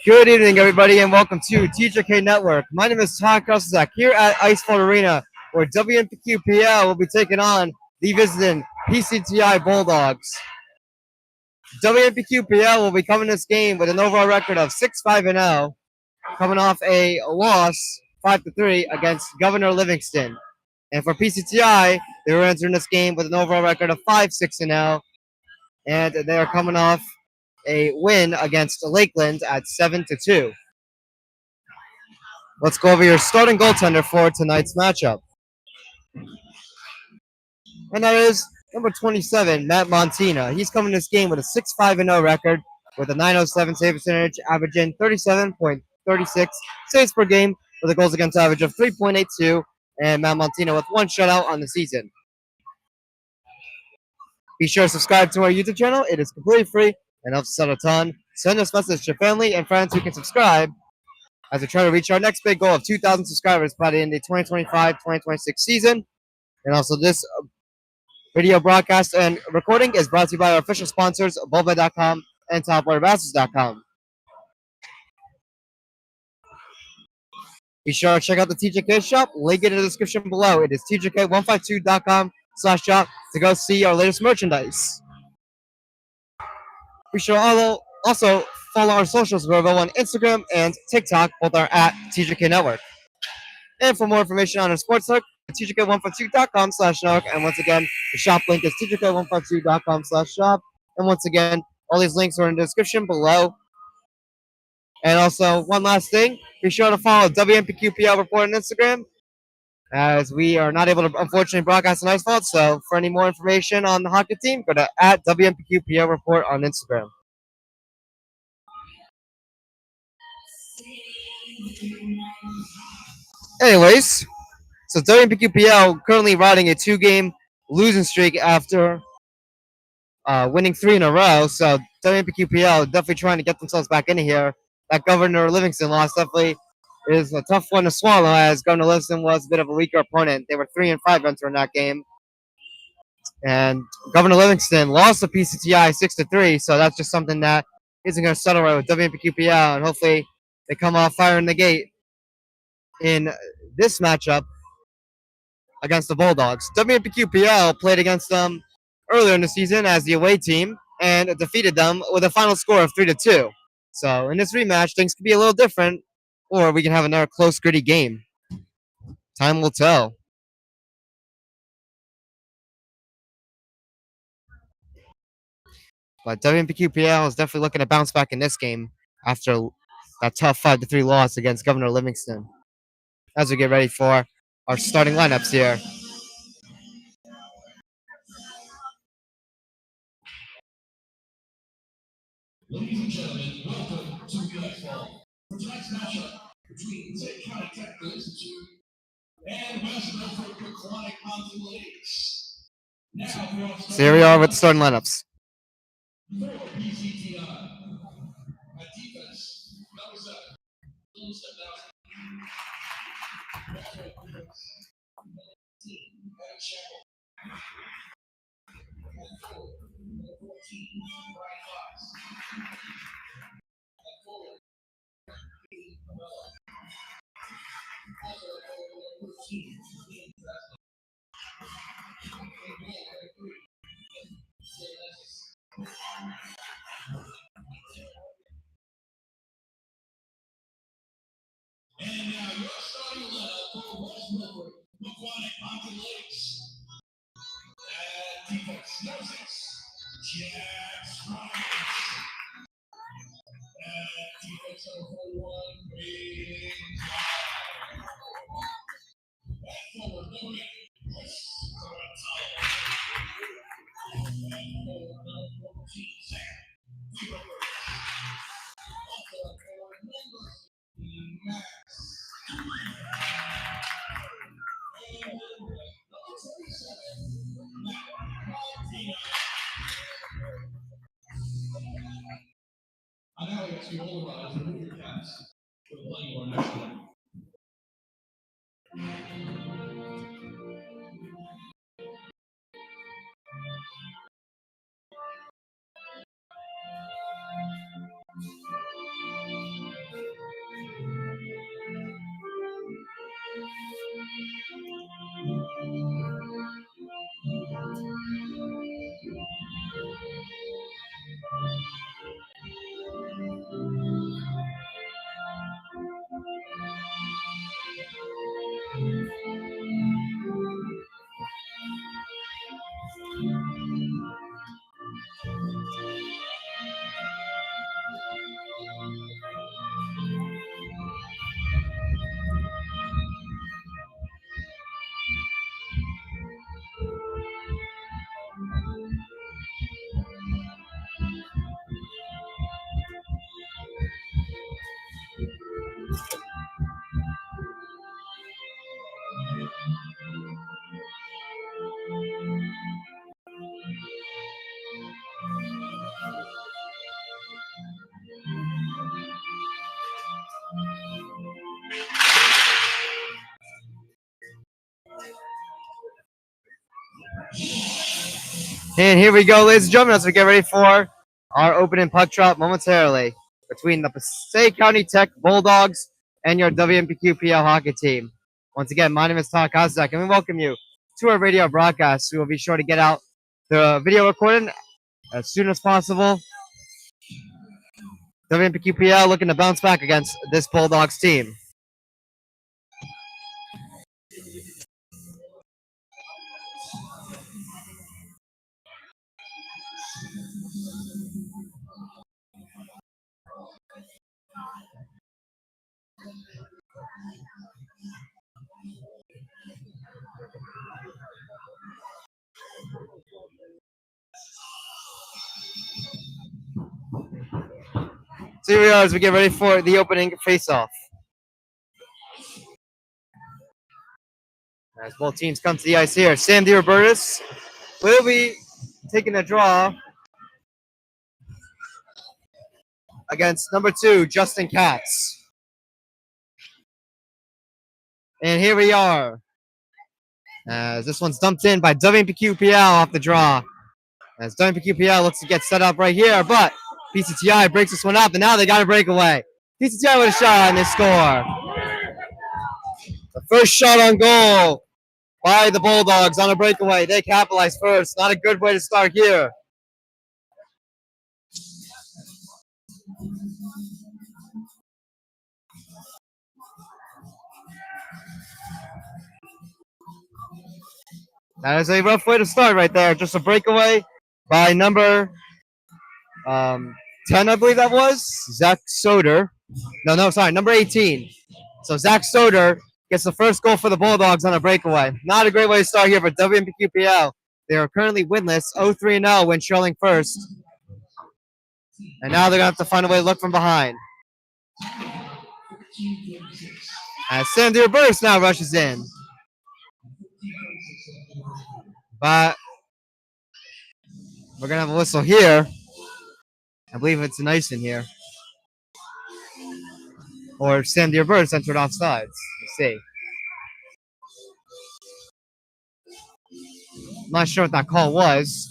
Good evening, everybody, and welcome to TJK Network. My name is Todd Kosazak here at Icefall Arena, where WMPQPL will be taking on the visiting PCTI Bulldogs. WMPQPL will be coming this game with an overall record of 6-5-0, coming off a loss 5-3 against Governor Livingston. And for PCTI, they were entering this game with an overall record of 5-6-0, and they are coming off a win against Lakeland at 7-2. Let's go over your starting goaltender for tonight's matchup. And that is number 27, Matt Montina. He's coming this game with a 6-5-0 record with a .907 save percentage, averaging 37.36 saves per game with a goals against average of 3.82, and Matt Montina with one shutout on the season. Be sure to subscribe to our YouTube channel. It is completely free and helps us out a ton. Send this message to family and friends who can subscribe as we try to reach our next big goal of 2,000 subscribers by the end of the 2025-2026 season. And also, this video broadcast and recording is brought to you by our official sponsors, Bulba.com and TopWaterMasters.com. Be sure to check out the TJK shop. Link in the description below. It is TJK152.com/shop to go see our latest merchandise. Be sure to also follow our socials. We're available on Instagram and TikTok. Both are at TJK Network. And for more information on our sports hook, TJK152.com/network. And once again, the shop link is TJK152.com/shop. And once again, all these links are in the description below. And also, one last thing, be sure to follow WMPQPL Report on Instagram, as we are not able to, unfortunately, broadcast an Icefall. So for any more information on the hockey team, go to at WMPQPL Report on Instagram. Anyways, so WMPQPL currently riding a 2-game losing streak after winning 3 in a row. So WMPQPL definitely trying to get themselves back into here. That Governor Livingston loss definitely is a tough one to swallow, as Governor Livingston was a bit of a weaker opponent. They were 3-5 entering that game. And Governor Livingston lost to PCTI 6-3, so that's just something that isn't going to settle right with WMPQPL, and hopefully they come off firing the gate in this matchup against the Bulldogs. WMPQPL played against them earlier in the season as the away team and defeated them with a final score of 3-2. So in this rematch, things could be a little different, or we can have another close, gritty game. Time will tell. But WMPQPL is definitely looking to bounce back in this game after that tough 5-3 loss against Governor Livingston. As we get ready for our starting lineups here. Ladies and gentlemen, welcome to the Icefall. For tonight's matchup between St. County Technical Institute and West Milford Pequannock Mountain Lakes. Now, so here we are with the starting lineups. For PCTI, at defense, number 7, and now your starting lineup for West Milford Pequannock Mountain Lakes. At defense, number 6, Jack Sprites. At defense, number 41, Big At forward, number 8, Chris Corratalo. At forward, number 14, Zach Weaver. Also at forward, number Max. And number 27, Matt Martina. I now ask you all to rise and remove your caps for the playing of our next game. And here we go, ladies and gentlemen, as we get ready for our opening puck drop momentarily between the Passaic County Tech Bulldogs and your WMPQPL hockey team. Once again, my name is Todd Kozak, and we welcome you to our radio broadcast. We will be sure to get out the video recording as soon as possible. WMPQPL looking to bounce back against this Bulldogs team. So here we are as we get ready for the opening face-off. As both teams come to the ice here, Sam DiRobertis will be taking a draw against number 2, Justin Katz. And here we are. As this one's dumped in by WMPQPL off the draw. As WMPQPL looks to get set up right here, but PCTI breaks this one up, and now they got a breakaway. PCTI with a shot and they score. The first shot on goal by the Bulldogs on a breakaway. They capitalize first. Not a good way to start here. That is a rough way to start right there. Just a breakaway by number 10, I believe that was. Zach Soder. No, sorry, number 18. So Zach Soder gets the first goal for the Bulldogs on a breakaway. Not a great way to start here for WMPQPL. They are currently winless, 0-3-0 when trailing first. And now they're going to have to find a way to look from behind. As Sam DiRobertis now rushes in. But we're going to have a whistle here. I believe it's an ice in here. Or Sam DiRobertis entered offsides. Let's see. I'm not sure what that call was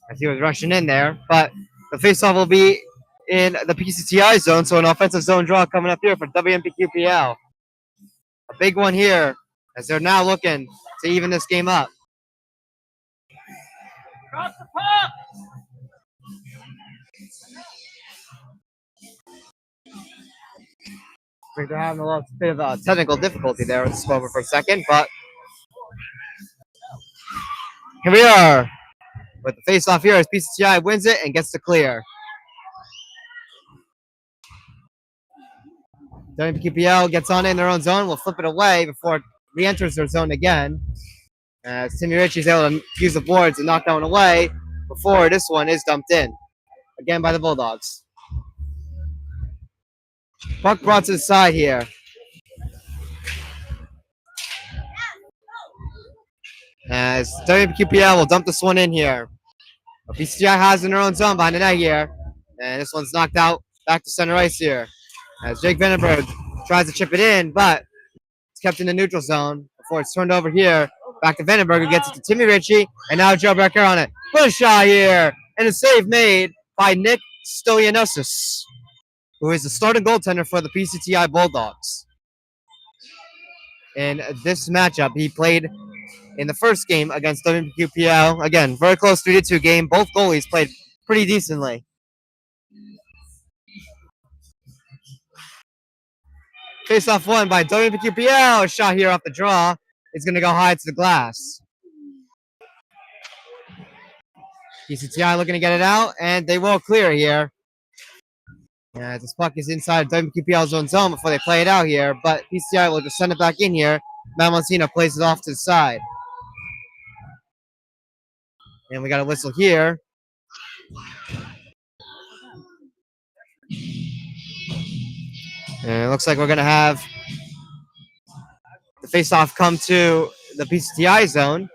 as he was rushing in there, but the faceoff will be in the PCTI zone, so an offensive zone draw coming up here for WMPQPL. A big one here as they're now looking to even this game up. Drop the puck! I think they're having a little bit of technical difficulty there with this moment for a second, but here we are with the face-off here as PCTI wins it and gets the clear. WMPQPL gets on in their own zone. Will flip it away before it re-enters their zone again. As Timmy Ritchie is able to use the boards and knock that one away before this one is dumped in. Again by the Bulldogs. Puck brought to the side here. As WMPQPL will dump this one in here. PCTI has in their own zone behind the net here. And this one's knocked out back to center ice here. As Jake Vandenberg tries to chip it in, but it's kept in the neutral zone before it's turned over here. Back to Vandenberg, who gets it to Timmy Ritchie, and now Joe Becker on it. Put a shot here, and a save made by Nick Stoyanosis, who is the starting goaltender for the PCTI Bulldogs. In this matchup, he played in the first game against WMPQPL. Again, very close 3-2 game. Both goalies played pretty decently. Face-off won by WMPQPL. A shot here off the draw. It's going to go high to the glass. PCTI looking to get it out, and they will clear here. Yeah, this puck is inside WMPQPL's own zone before they play it out here, but PCTI will just send it back in here. Matt Monsino plays it off to the side. And we got a whistle here. And it looks like we're going to have the face-off come to the PCTI zone.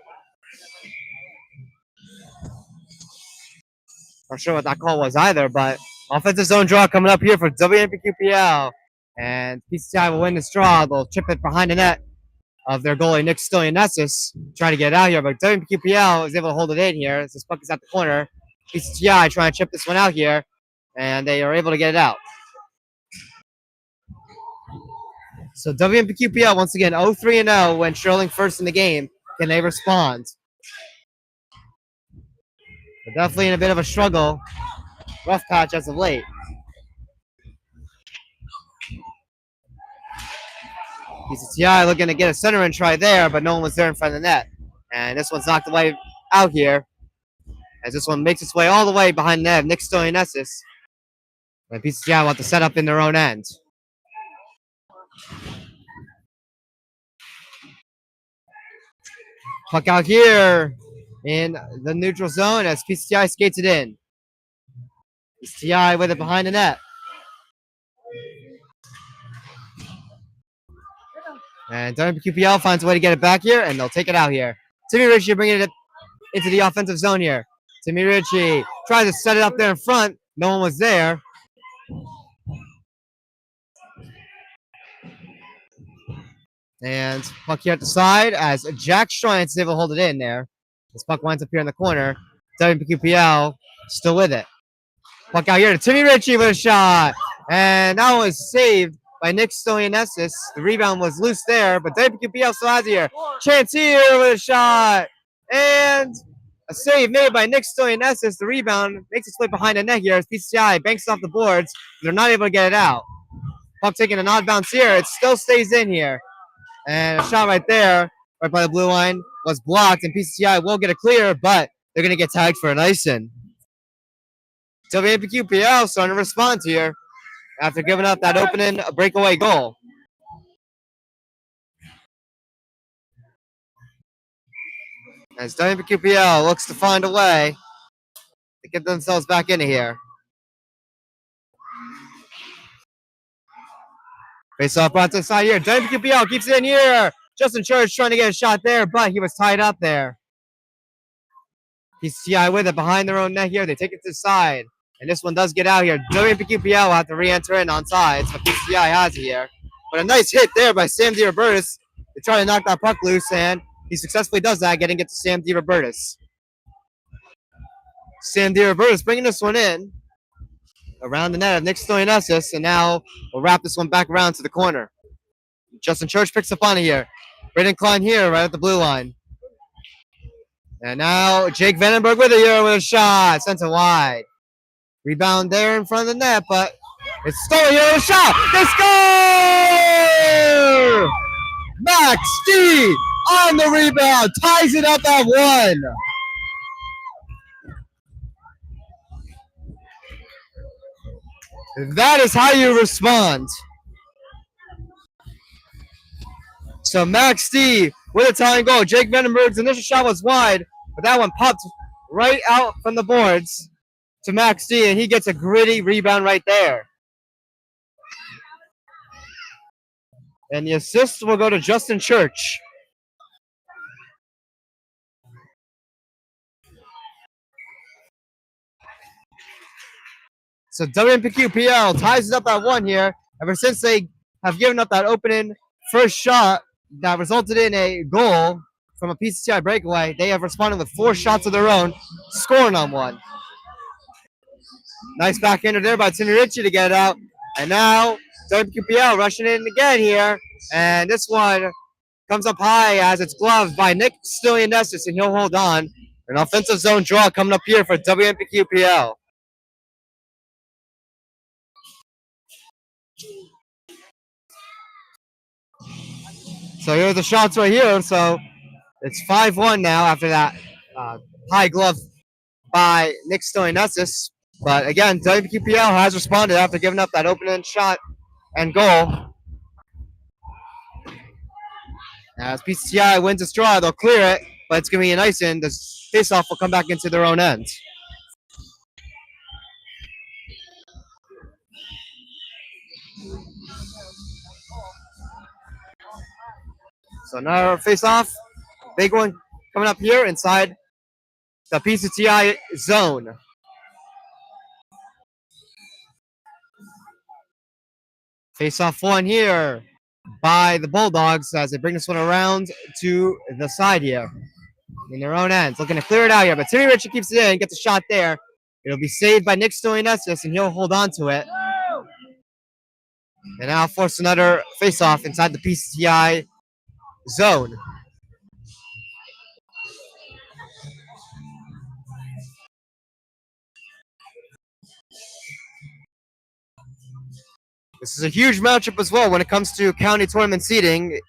Not sure what that call was either, but offensive zone draw coming up here for WMPQPL. And PCTI will win this draw. They'll chip it behind the net of their goalie, Nick Stilianesis, trying to get it out here. But WMPQPL is able to hold it in here as this puck is at the corner. PCTI trying to chip this one out here, and they are able to get it out. So WMPQPL, once again, 0-3-0 when trailing first in the game. Can they respond? They're definitely in a bit of a struggle. Rough patch as of late. PCTI looking to get a center in try there, but no one was there in front of the net. And this one's knocked away out here, as this one makes its way all the way behind the net of Nick Stilianesis. And PCTI want to set up in their own end. Puck out here in the neutral zone as PCTI skates it in. PCTI with it behind the net. And WMPQPL finds a way to get it back here, and they'll take it out here. Timmy Ritchie bringing it into the offensive zone here. Timmy Ritchie tries to set it up there in front. No one was there. And puck here at the side as Jack Strine is able to hold it in there. This puck winds up here in the corner. WMPQPL still with it. Puck out here to Timmy Ritchie with a shot. And that was saved by Nick Stilianesis. The rebound was loose there, but WMPQPL still has it here. Chance here with a shot. And a save made by Nick Stilianesis. The rebound makes its way behind the net here as PCI banks off the boards. They're not able to get it out. Puck taking an odd bounce here. It still stays in here. And a shot right there, right by the blue line, was blocked. And PCI will get a clear, but they're going to get tagged for an icing. WMPQPL starting to respond here after giving up that opening breakaway goal. As WMPQPL looks to find a way to get themselves back into here. Face off brought to the side here. WMPQPL keeps it in here. Justin Church trying to get a shot there, but he was tied up there. PCI with it behind their own net here. They take it to the side. And this one does get out here. WMPQPL will have to re-enter in on sides, but PCI has it here. But a nice hit there by Sam DiRobertis to try to knock that puck loose, and he successfully does that, getting it to Sam DiRobertis. Sam DiRobertis bringing this one in around the net of Nick Stilianesis, and now we'll wrap this one back around to the corner. Justin Church picks up on it here. Braden Klein here right at the blue line. And now Jake Vandenberg with it here with a shot. Sent it wide. Rebound there in front of the net, but it's stolen here with a shot. They score! Max D on the rebound. Ties it up at 1. That is how you respond. So Max D with a tying goal. Jake Vandenberg's initial shot was wide, but that one popped right out from the boards to Max D, and he gets a gritty rebound right there. And the assist will go to Justin Church. So WMPQPL ties it up at 1 here. Ever since they have given up that opening first shot that resulted in a goal from a PCTI breakaway, they have responded with 4 shots of their own, scoring on one. Nice backhander there by Timmy Ritchie to get it out. And now WMPQPL rushing in again here. And this one comes up high as it's gloved by Nick Stilianesis, and he'll hold on. An offensive zone draw coming up here for WMPQPL. So here are the shots right here. So it's 5-1 now after that high glove by Nick Stilianesis. But again, WMPQPL has responded after giving up that opening shot and goal. As PCTI wins this draw, they'll clear it, but it's going to be an icing. The faceoff will come back into their own end. So another face-off. Big one coming up here inside the PCTI zone. Face-off one here by the Bulldogs as they bring this one around to the side here in their own ends. Looking to clear it out here, but Timmy Richard keeps it in, gets a shot there. It'll be saved by Nick Stoyanessis, and he'll hold on to it. And now force another face-off inside the PCTI zone. This is a huge matchup as well when it comes to county tournament seeding.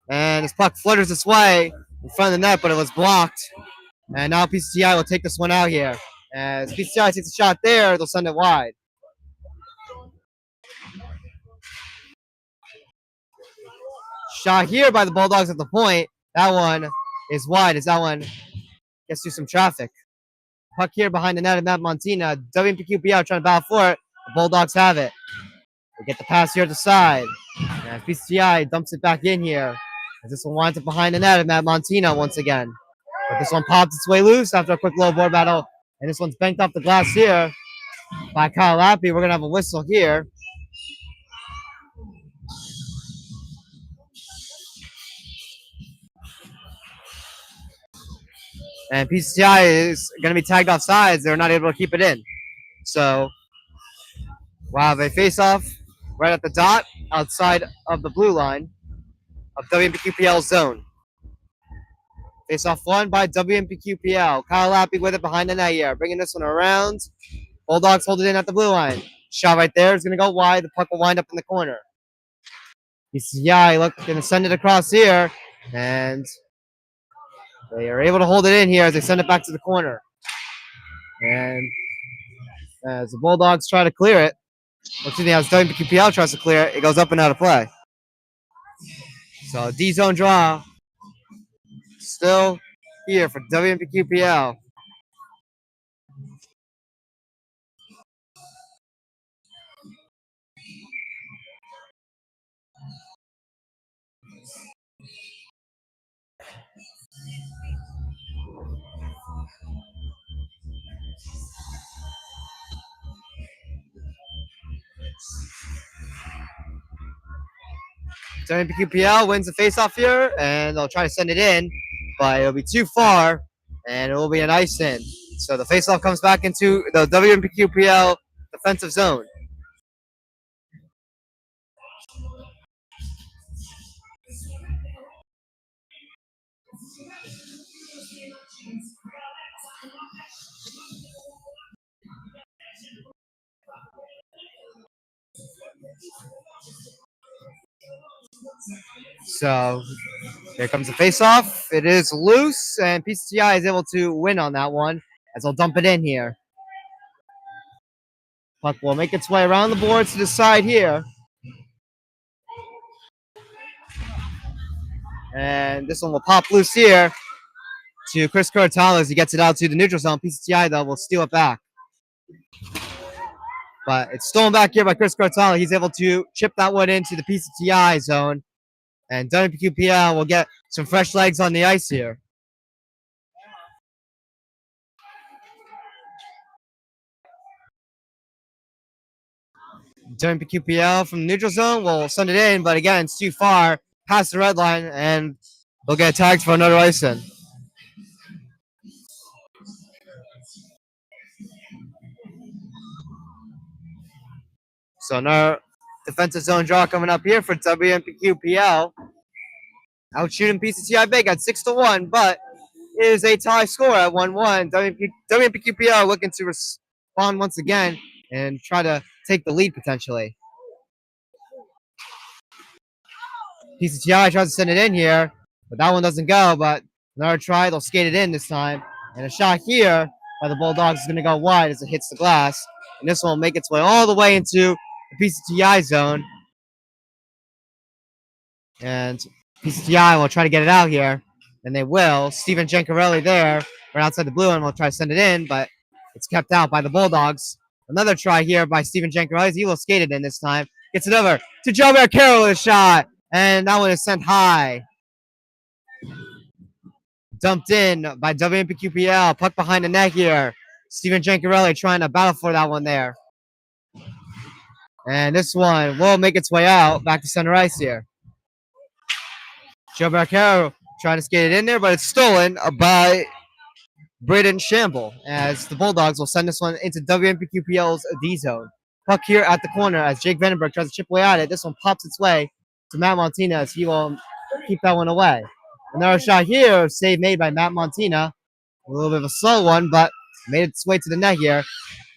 And this puck flutters this way in front of the net, but it was blocked. And now PCTI will take this one out here. As PCTI takes a shot there, they'll send it wide. Shot here by the Bulldogs at the point. That one is wide as that one gets through some traffic. Puck here behind the net of Matt Montina. WMPQPL trying to battle for it. The Bulldogs have it. They get the pass here at the side. And PCTI dumps it back in here. As this one winds up behind the net of Matt Montina once again. But this one pops its way loose after a quick low board battle. And this one's banked off the glass here by Kyle Lappy. We're going to have a whistle here. And PCTI is going to be tagged off sides. They're not able to keep it in. So, wow, they face off right at the dot outside of the blue line of WMPQPL zone. Face off one by WMPQPL. Kyle Lappy with it behind the net here. Bringing this one around. Bulldogs hold it in at the blue line. Shot right there is going to go wide. The puck will wind up in the corner. PCTI going to send it across here. And they are able to hold it in here as they send it back to the corner. And as the Bulldogs try to clear it, as WMPQPL tries to clear it, it goes up and out of play. So D-zone draw still here for WMPQPL. WMPQPL wins the faceoff here, and they'll try to send it in, but it'll be too far, and it will be an ice in. So the faceoff comes back into the WMPQPL defensive zone. So here comes the face-off. It is loose, and PCTI is able to win on that one as they'll dump it in here. Puck will make its way around the boards to the side here. And this one will pop loose here to Chris Curtala as he gets it out to the neutral zone. PCTI, though, will steal it back. But it's stolen back here by Chris Curtala. He's able to chip that one into the PCTI zone. And WMPQPL will get some fresh legs on the ice here. WMPQPL from the neutral zone will send it in, but again, it's too far past the red line, and they'll get tagged for another ice in. So another defensive zone draw coming up here for WMPQPL. Out shooting PCTI big at 6-1, but it is a tie score at 1-1. WMPQPL looking to respond once again and try to take the lead potentially. PCTI tries to send it in here, but that one doesn't go. But another try, they'll skate it in this time. And a shot here by the Bulldogs is going to go wide as it hits the glass. And this one will make its way all the way into the PCTI zone. And PCTI will try to get it out here. And they will. Steven Giancarelli there, right outside the blue one, will try to send it in, but it's kept out by the Bulldogs. Another try here by Steven Giancarelli. He will skate it in this time. Gets it over to Joe Carroll with a shot. And that one is sent high. Dumped in by WMPQPL. Puck behind the net here. Steven Jancarelli trying to battle for that one there. And this one will make its way out back to center ice here. Joe Barcaro trying to skate it in there, but it's stolen by Braden Shamble as the Bulldogs will send this one into WMPQPL's D zone. Puck here at the corner as Jake Vandenberg tries to chip away at it. This one pops its way to Matt Montina. He will keep that one away. Another shot here, save made by Matt Montina. A little bit of a slow one, but made its way to the net here.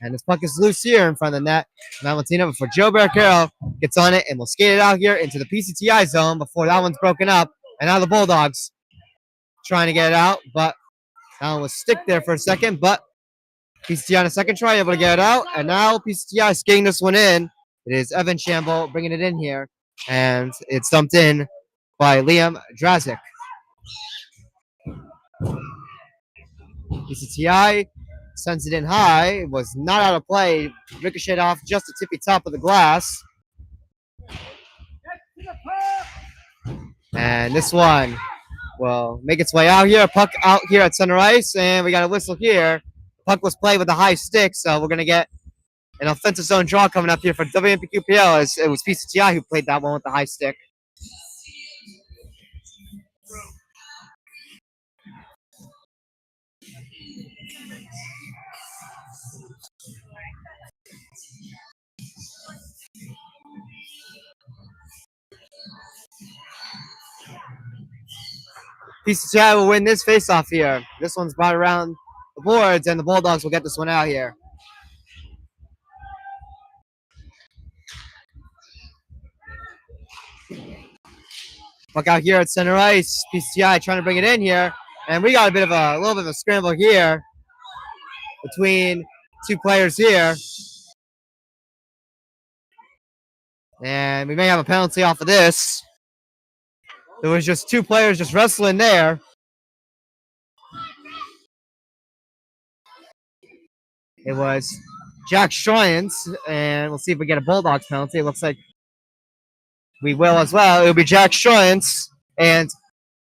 And this puck is loose here in front of the net. Matt Montina before Joe Barcaro gets on it and will skate it out here into the PCTI zone before that one's broken up. And now the Bulldogs trying to get it out, but that one was stick there for a second, but PCTI on a second try, able to get it out. And now PCTI skating this one in. It is Evan Shamble bringing it in here, and it's dumped in by Liam Drazik. PCTI sends it in high. It was not out of play. Ricocheted off just the tippy top of the glass. And this one will make its way out here. Puck out here at center ice, and we got a whistle here. Puck was played with a high stick, so we're going to get an offensive zone draw coming up here for WMPQPL. As it was PCTI who played that one with the high stick. PCTI will win this faceoff here. This one's brought around the boards, and the Bulldogs will get this one out here. Puck out here at center ice. PCTI trying to bring it in here, and we got a little bit of a scramble here between two players here, and we may have a penalty off of this. There was just two players just wrestling there. It was Jack Stroyans, and we'll see if we get a Bulldogs penalty. It looks like we will as well. It'll be Jack Stroyans and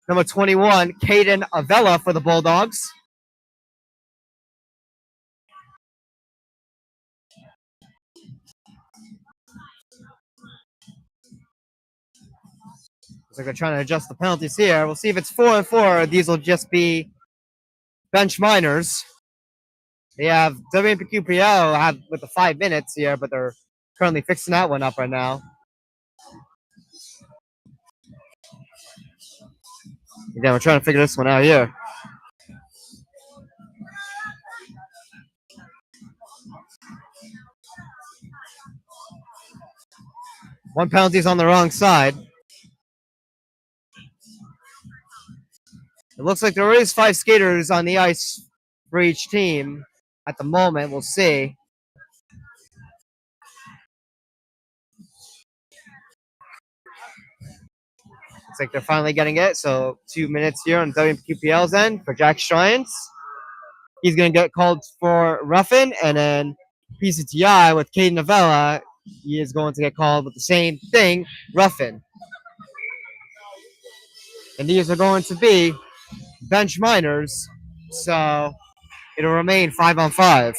number 21, Caden Avella for the Bulldogs. Looks like they're trying to adjust the penalties here. We'll see if it's 4-4. These will just be bench minors. They have WMPQPL with the 5 minutes here, but they're currently fixing that one up right now. Again, we're trying to figure this one out here. One penalty is on the wrong side. It looks like there is 5 skaters on the ice for each team at the moment. We'll see. Looks like they're finally getting it. So 2 minutes here on WMPQPL's end for Jack Stroyans. He's going to get called for roughing, and then PCTI with Caden Avella, he is going to get called with the same thing, roughing. And these are going to be bench minors, so it'll remain 5-on-5.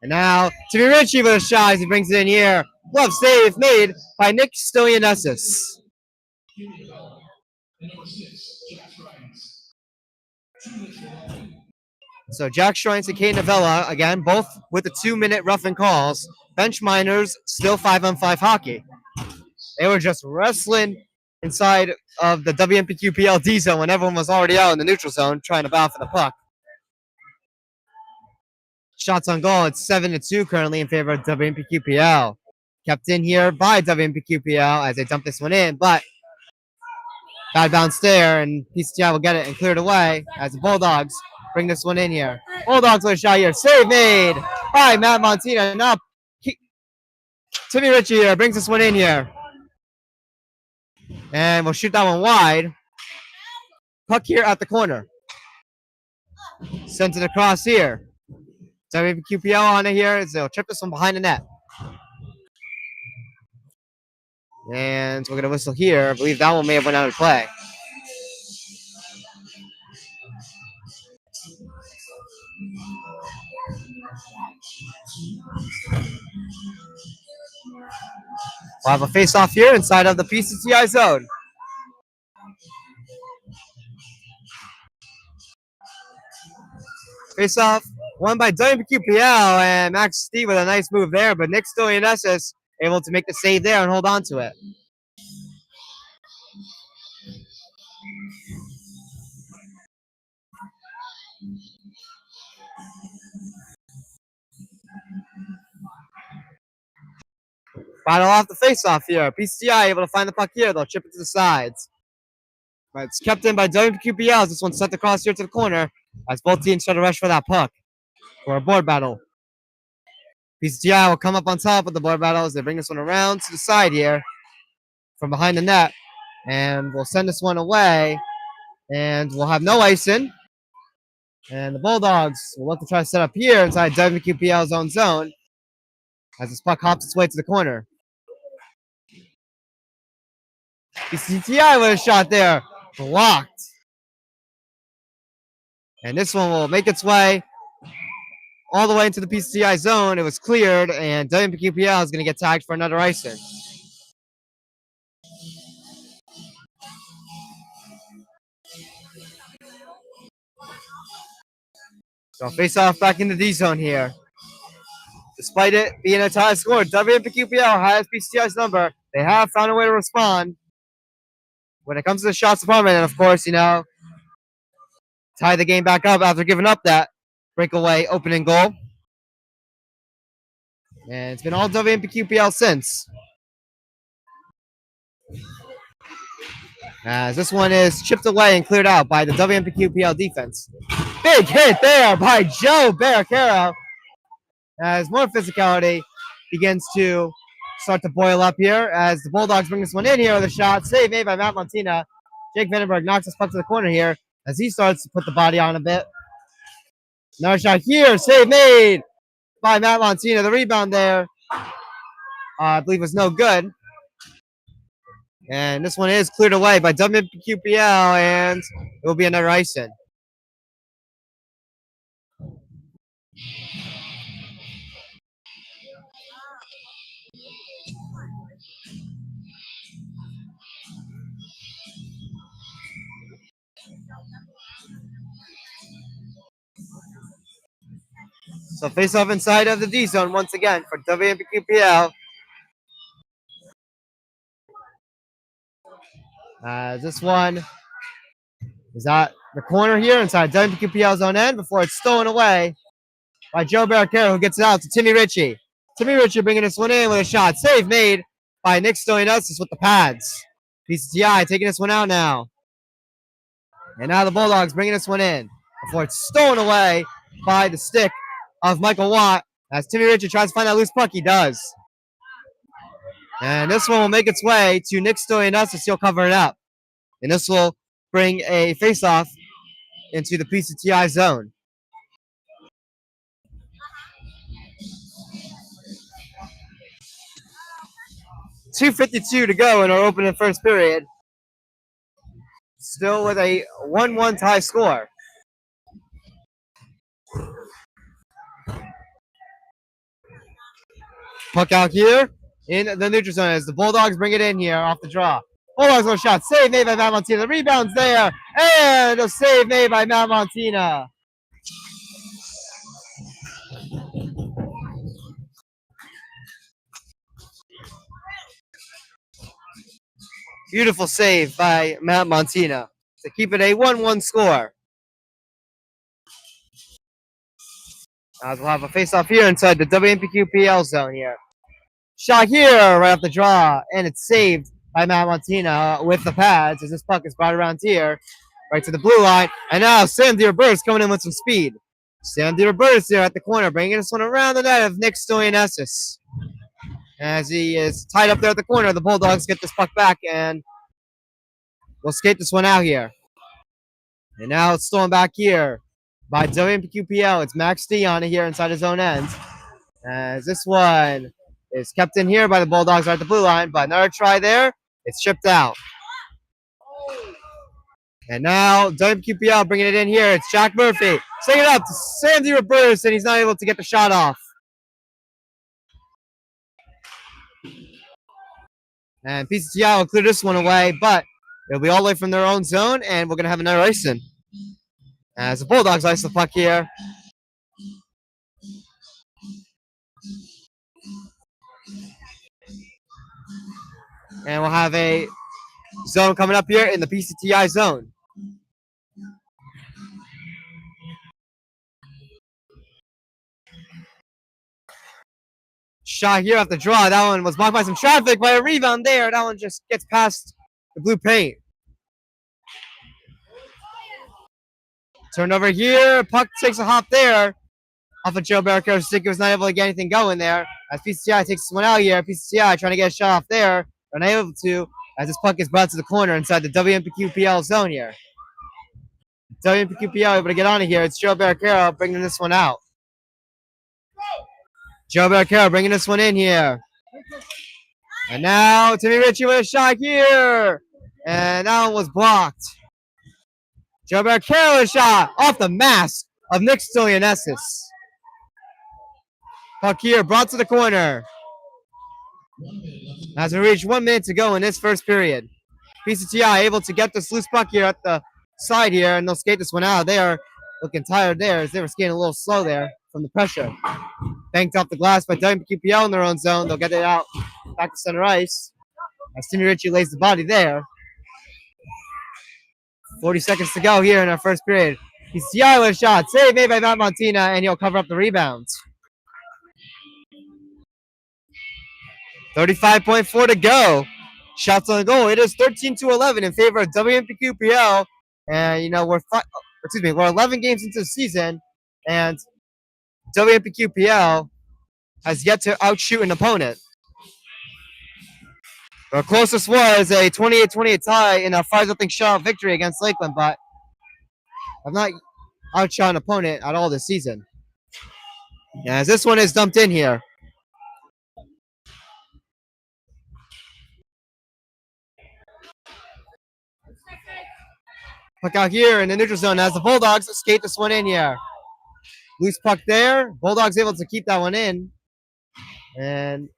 And now Timmy Ritchie with a shot as he brings it in here. Glove save made by Nick Stolianesis. So Jack Stroyans and Kate Novella, again, both with the 2-minute roughing calls. Bench minors, still 5-on-5 hockey. They were just wrestling inside of the WMPQPL D zone when everyone was already out in the neutral zone trying to battle for the puck. Shots on goal, it's 7-2 currently in favor of WMPQPL. Kept in here by WMPQPL as they dump this one in, but bad bounce there, and PCTI will get it and clear it away as the Bulldogs bring this one in here. Bulldogs with a shot here. Save made by Matt Montina. Now Timmy Ritchie here brings this one in here. And we'll shoot that one wide. Puck here at the corner. Sent it across here. WMPQPL on it here. They'll chip this one behind the net. And we're going to whistle here. I believe that one may have went out of play. We'll have a face-off here inside of the PCTI zone. Face-off won by WMPQPL, and Max Steve with a nice move there, but Nick Stoyanessis able to make the save there and hold on to it. Battle off the face-off here. PCTI able to find the puck here. They'll chip it to the sides. But it's kept in by WMPQPL. This one's sent across here to the corner as both teams try to rush for that puck for a board battle. PCTI will come up on top of the board battle as they bring this one around to the side here from behind the net. And we'll send this one away. And we'll have no icing. And the Bulldogs will look to try to set up here inside WMPQPL's own zone as this puck hops its way to the corner. PCTI with a shot there. Blocked. And this one will make its way all the way into the PCTI zone. It was cleared, and WMPQPL is going to get tagged for another icing. So face off back in the D zone here. Despite it being a tie score, WMPQPL has PCTI's number. They have found a way to respond when it comes to the shots department, and of course, tie the game back up after giving up that breakaway opening goal. And it's been all WMPQPL since. As this one is chipped away and cleared out by the WMPQPL defense. Big hit there by Joe Barricaro. As more physicality begins to start to boil up here as the Bulldogs bring this one in here with a shot. Save made by Matt Montina. Jake Vandenberg knocks this puck to the corner here as he starts to put the body on a bit. Another shot here. Save made by Matt Montina. The rebound there, I believe, was no good. And this one is cleared away by WMPQPL, and it will be another icing. So face off inside of the D zone once again for WMPQPL. This one is at the corner here inside WMPQPL's own end before it's stolen away by Joe Barricaro, who gets it out to Timmy Ritchie. Timmy Ritchie bringing this one in with a shot. Save made by Nick Stoyanessis with the pads. PCTI taking this one out now. And now the Bulldogs bringing this one in before it's stolen away by the stick of Michael Watt. As Timmy Ritchie tries to find that loose puck, he does. And this one will make its way to Nick Stoyanessis. He'll cover it up. And this will bring a face-off into the PCTI zone. .252 to go in our opening first period. Still with a 1-1 tie score. Puck out here in the neutral zone as the Bulldogs bring it in here off the draw. Bulldogs with a shot. Save made by Matt Montina. The rebound's there. And a save made by Matt Montina. Beautiful save by Matt Montina to keep it a 1-1 score. As we'll have a face-off here inside the WMPQPL zone here. Shot here right off the draw, and it's saved by Matt Montina with the pads as this puck is brought around here, right to the blue line. And now Sam DeRoberts coming in with some speed. Sam DeRoberts here at the corner, bringing this one around the net of Nick Stoyanessis. As he is tied up there at the corner, the Bulldogs get this puck back, and we'll skate this one out here. And now it's stolen back here by WMPQPL. It's Max D on it here inside his own end. As this one is kept in here by the Bulldogs right at the blue line, but another try there. It's chipped out. And now WMQPL bringing it in here. It's Jack Murphy. Setting it up to Sandy Roberts, and he's not able to get the shot off. And PCTI will clear this one away, but it'll be all the way from their own zone, and we're going to have another icing. As the Bulldogs ice the puck here. And we'll have a zone coming up here in the PCTI zone. Shot here off the draw. That one was blocked by some traffic, by a rebound there. That one just gets past the blue paint. Turnover here. Puck takes a hop there. Off of Joe Barracaro's stick. He was not able to get anything going there. As PCTI takes this one out here. PCTI trying to get a shot off there. Unable to, as this puck is brought to the corner inside the WMPQPL zone here. WMPQPL able to get on it here. It's Joe Barracaro bringing this one out. Joe Barracaro bringing this one in here. And now Timmy Ritchie with a shot here. And that one was blocked. Joe Barracaro with a shot off the mask of Nick Stolianesis. Puck here brought to the corner. As we reach 1 minute to go in this first period. PCTI able to get this loose puck here at the side here, and they'll skate this one out. They are looking tired there as they were skating a little slow there from the pressure. Banked off the glass by WMPQPL in their own zone. They'll get it out back to center ice. As Timmy Ritchie lays the body there. 40 seconds to go here in our first period. PCTI with a shot. Save made by Matt Montina, and he'll cover up the rebound. 35.4 to go. Shots on goal. It is 13-11 in favor of WMPQPL. And, we're 11 games into the season, and WMPQPL has yet to outshoot an opponent. Our closest was a 28-28 tie in a 5-0 shutout victory against Lakeland, but I've not outshot an opponent at all this season. As this one is dumped in here. Puck out here in the neutral zone as the Bulldogs skate this one in here. Loose puck there. Bulldogs able to keep that one in. And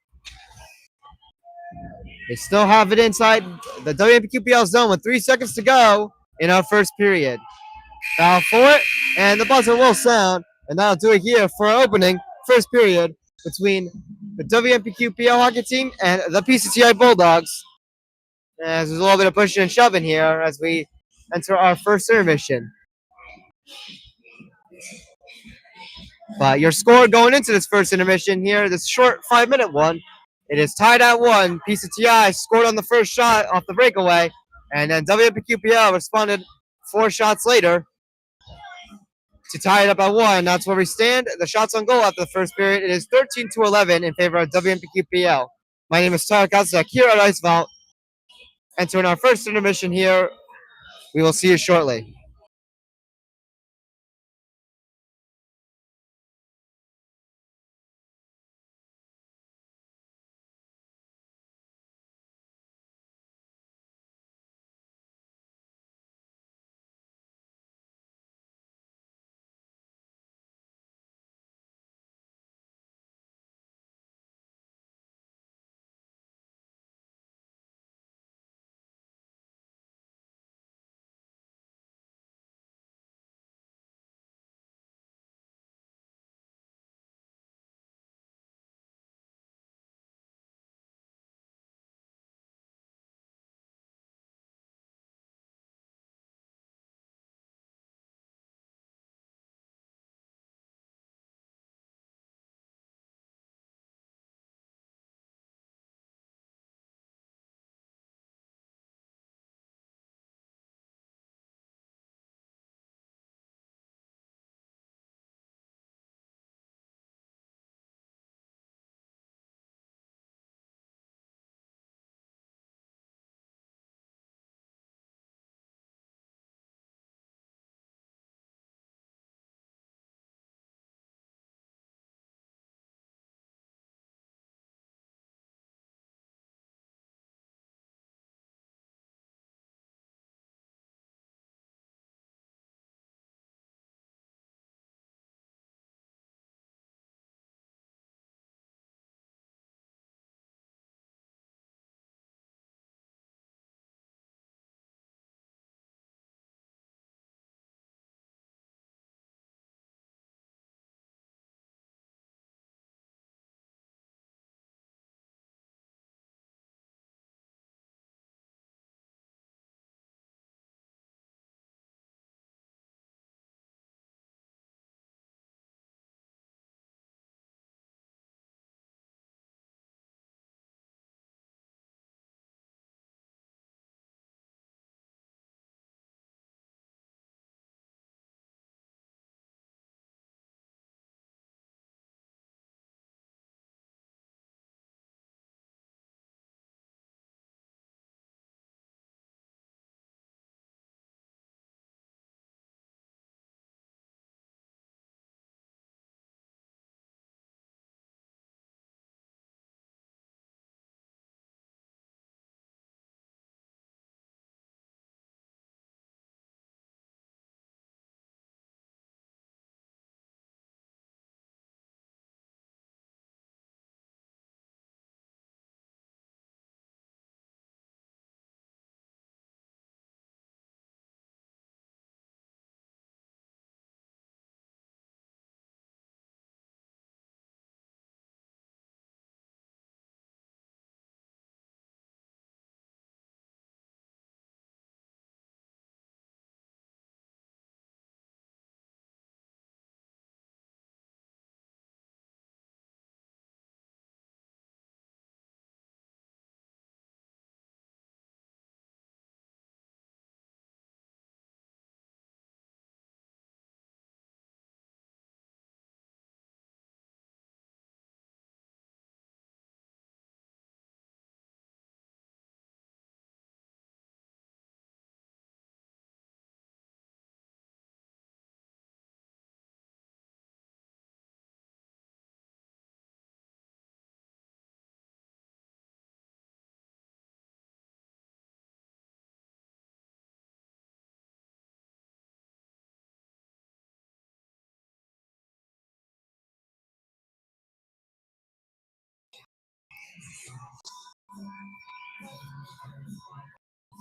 they still have it inside the WMPQPL zone with 3 seconds to go in our first period. Foul for it, and the buzzer will sound, and that'll do it here for our opening first period between the WMPQPL hockey team and the PCTI Bulldogs. As there's a little bit of pushing and shoving here as we enter our first intermission. But your score going into this first intermission here, this short 5-minute one, it is tied at 1. PCTI scored on the first shot off the breakaway, and then WMPQPL responded 4 shots later to tie it up at 1. That's where we stand. The shots on goal after the first period, it is 13-11 in favor of WMPQPL. My name is Tarek Azak here at Ice Vault. Entering our first intermission here. We will see you shortly.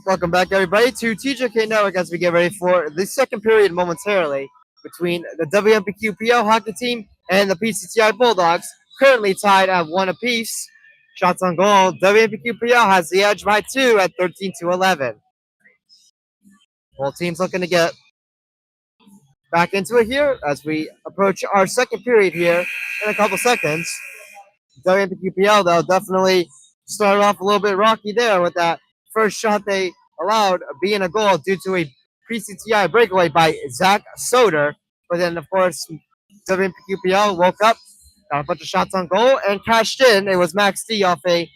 Welcome back, everybody, to TJK Network as we get ready for the second period momentarily between the WMPQPL hockey team and the PCTI Bulldogs, currently tied at 1 apiece. Shots on goal, WMPQPL has the edge by 2 at 13-11. Both teams looking to get back into it here as we approach our second period here in a couple seconds. WMPQPL, though, definitely started off a little bit rocky there with that first shot they allowed being a goal due to a PCTI breakaway by Zach Soder. But then, of course, WMPQPL woke up, got a bunch of shots on goal, and cashed in. It was Max D off a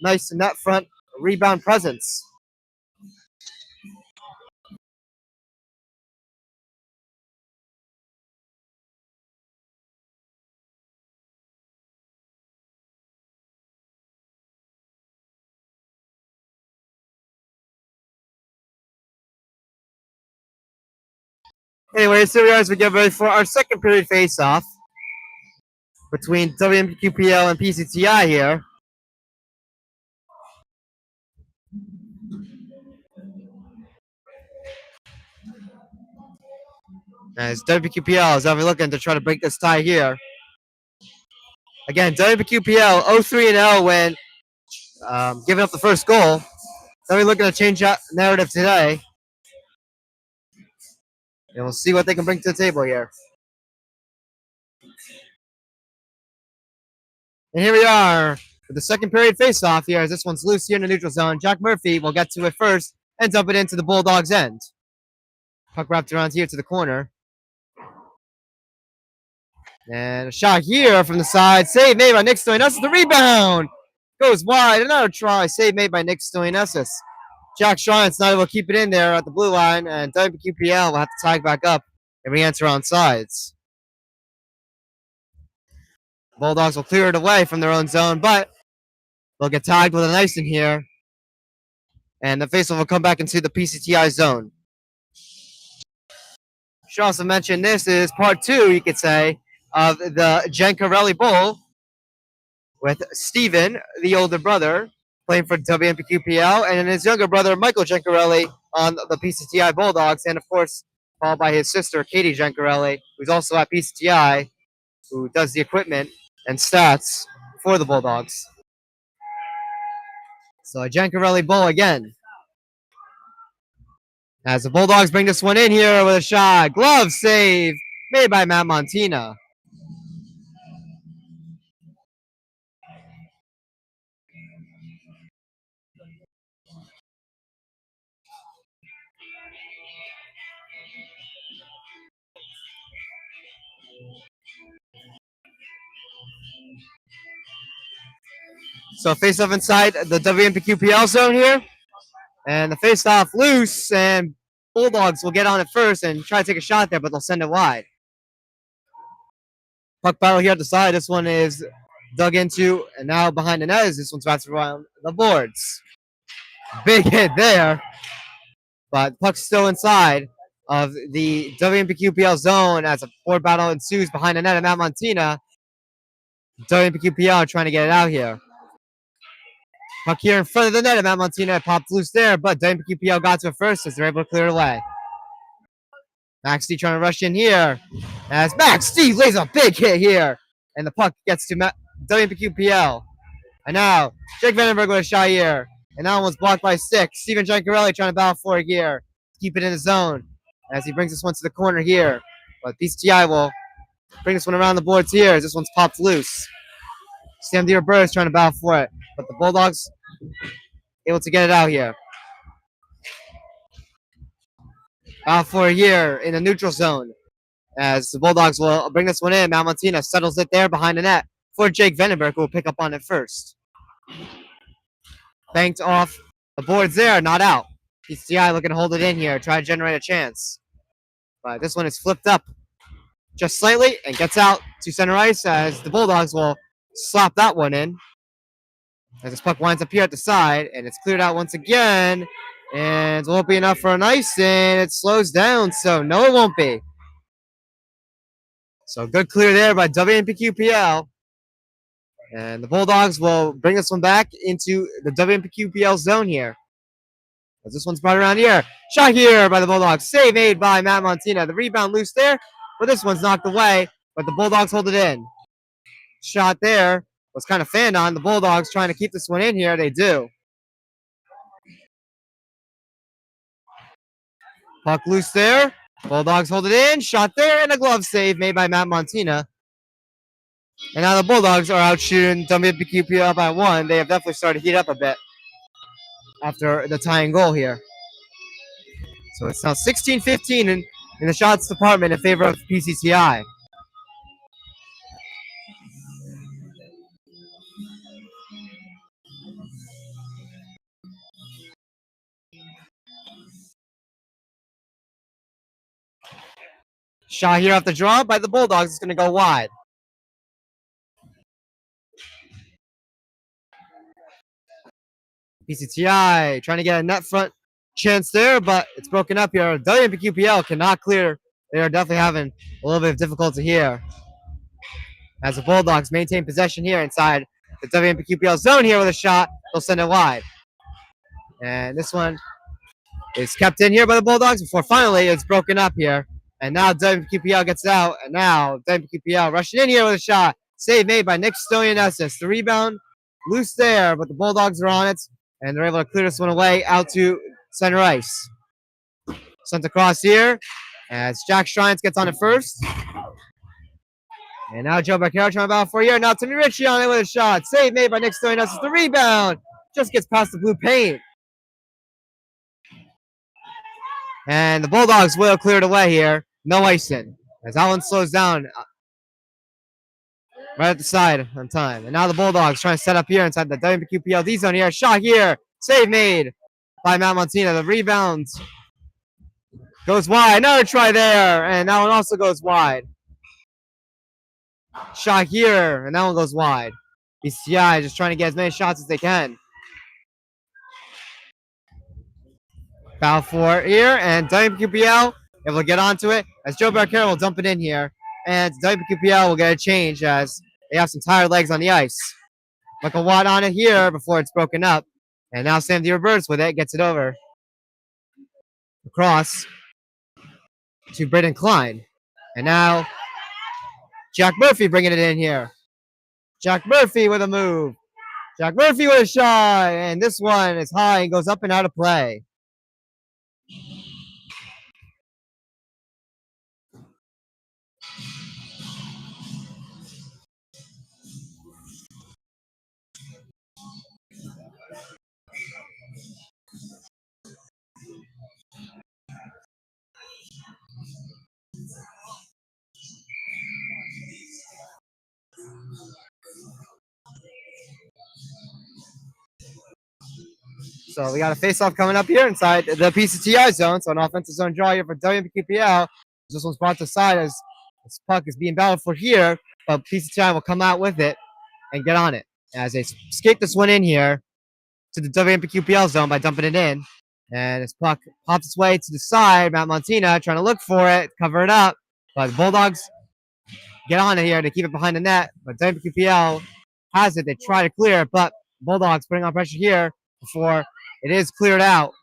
nice net front rebound presence. Anyways, here we are as we get ready for our second period face-off between WMPQPL and PCTI here. As WPQPL is over looking to try to break this tie here. Again, WPQPL 0-3-0 when giving up the first goal. They're looking to change that narrative today. And we'll see what they can bring to the table here. And here we are with the second period face-off here as this one's loose here in the neutral zone. Jack Murphy will get to it first and dump it into the Bulldogs' end. Puck wrapped around here to the corner. And a shot here from the side. Save made by Nick Stoyanakis. The rebound goes wide. Another try. Save made by Nick Stoyanakis. Jack Shrine's not able to keep it in there at the blue line, and WQPL will have to tag back up and re-enter on sides. Bulldogs will clear it away from their own zone, but they'll get tagged with an ice in here, and the faceoff will come back into the PCTI zone. Should also mention this is part 2, you could say, of the Jankarelli Bowl with Steven, the older brother, playing for WMPQPL, and his younger brother, Michael Jankarelli, on the PCTI Bulldogs, and of course, followed by his sister, Katie Jankarelli, who's also at PCTI, who does the equipment and stats for the Bulldogs. So a Jankarelli Bowl again. As the Bulldogs bring this one in here with a shot. Glove save made by Matt Montina. So face-off inside the WMPQPL zone here. And the face-off loose, and Bulldogs will get on it first and try to take a shot there, but they'll send it wide. Puck battle here at the side. This one is dug into, and now behind the net is this one's bounced around the boards. Big hit there, but puck's still inside of the WMPQPL zone as a board battle ensues behind the net of Matt Montina. WMPQPL trying to get it out here. Puck here in front of the net of Matt Montina popped loose there, but WMPQPL got to it first as they're able to clear it away. Max D trying to rush in here as Max D lays a big hit here, and the puck gets to WMPQPL. And now Jake Vandenberg with a shot here, and that one was blocked by Stick. Steven Giancarelli trying to battle for it here, keep it in the zone as he brings this one to the corner here. But PCTI will bring this one around the boards here as this one's popped loose. Sam Deere is trying to battle for it, but the Bulldogs able to get it out here. Battle for it here in the neutral zone as the Bulldogs will bring this one in. Malmontina settles it there behind the net for Jake Vandenberg, who will pick up on it first. Banked off the boards there, not out. PCTI looking to hold it in here, try to generate a chance. But this one is flipped up just slightly and gets out to center ice as the Bulldogs will slap that one in. As this puck winds up here at the side, and it's cleared out once again. And it won't be enough for an ice, and it slows down, so no, it won't be. So good clear there by WMPQPL. And the Bulldogs will bring this one back into the WMPQPL zone here. As this one's brought around here. Shot here by the Bulldogs. Save made by Matt Montina. The rebound loose there, but this one's knocked away. But the Bulldogs hold it in. Shot there was kind of fanned on. The Bulldogs trying to keep this one in here. They do. Puck loose there. Bulldogs hold it in. Shot there, and a glove save made by Matt Montina. And now the Bulldogs are out shooting WPQP up by 1. They have definitely started to heat up a bit after the tying goal here. So it's now 16-15 in the shots department in favor of PCTI. Shot here off the draw by the Bulldogs. It's going to go wide. PCTI trying to get a net front chance there, but it's broken up here. WMPQPL cannot clear. They are definitely having a little bit of difficulty here. As the Bulldogs maintain possession here inside the WMPQPL zone here with a shot, they'll send it wide. And this one is kept in here by the Bulldogs before finally it's broken up here. And now WMPQPL gets out, and now WMPQPL rushing in here with a shot. Save made by Nick Stoyanesis. The rebound loose there, but the Bulldogs are on it, and they're able to clear this one away out to center ice. Sent across here as Jack Shrines gets on it first. And now Joe Beccaro trying to battle for a year. Now Timmy Ritchie on it with a shot. Save made by Nick Stoyanesis. The rebound just gets past the blue paint. And the Bulldogs will clear it away here. No icing. As that one slows down right at the side on time. And now the Bulldogs trying to set up here inside the WPQPLD zone here. Shot here. Save made by Matt Montina. The rebound goes wide. Another try there. And that one also goes wide. Shot here. And that one goes wide. PCTI just trying to get as many shots as they can. Foul for here. And WPQPL able to get onto it as Joe Beccaro will dump it in here. And WPQPL will get a change as they have some tired legs on the ice. Michael Watt on it here before it's broken up. And now Sam DeRoberts with it, gets it over. Across to Britton Klein. And now Jack Murphy bringing it in here. Jack Murphy with a move. Jack Murphy with a shot. And this one is high and goes up and out of play. So we got a face-off coming up here inside the PCTI zone. So an offensive zone draw here for WMPQPL. This one's brought to the side as this puck is being battled for here, but PCTI will come out with it and get on it as they skate this one in here to the WMPQPL zone by dumping it in. And this puck pops its way to the side. Matt Montina trying to look for it, cover it up, but the Bulldogs get on it here to keep it behind the net. But WMPQPL has it. They try to clear it, but Bulldogs putting on pressure here before it is cleared out.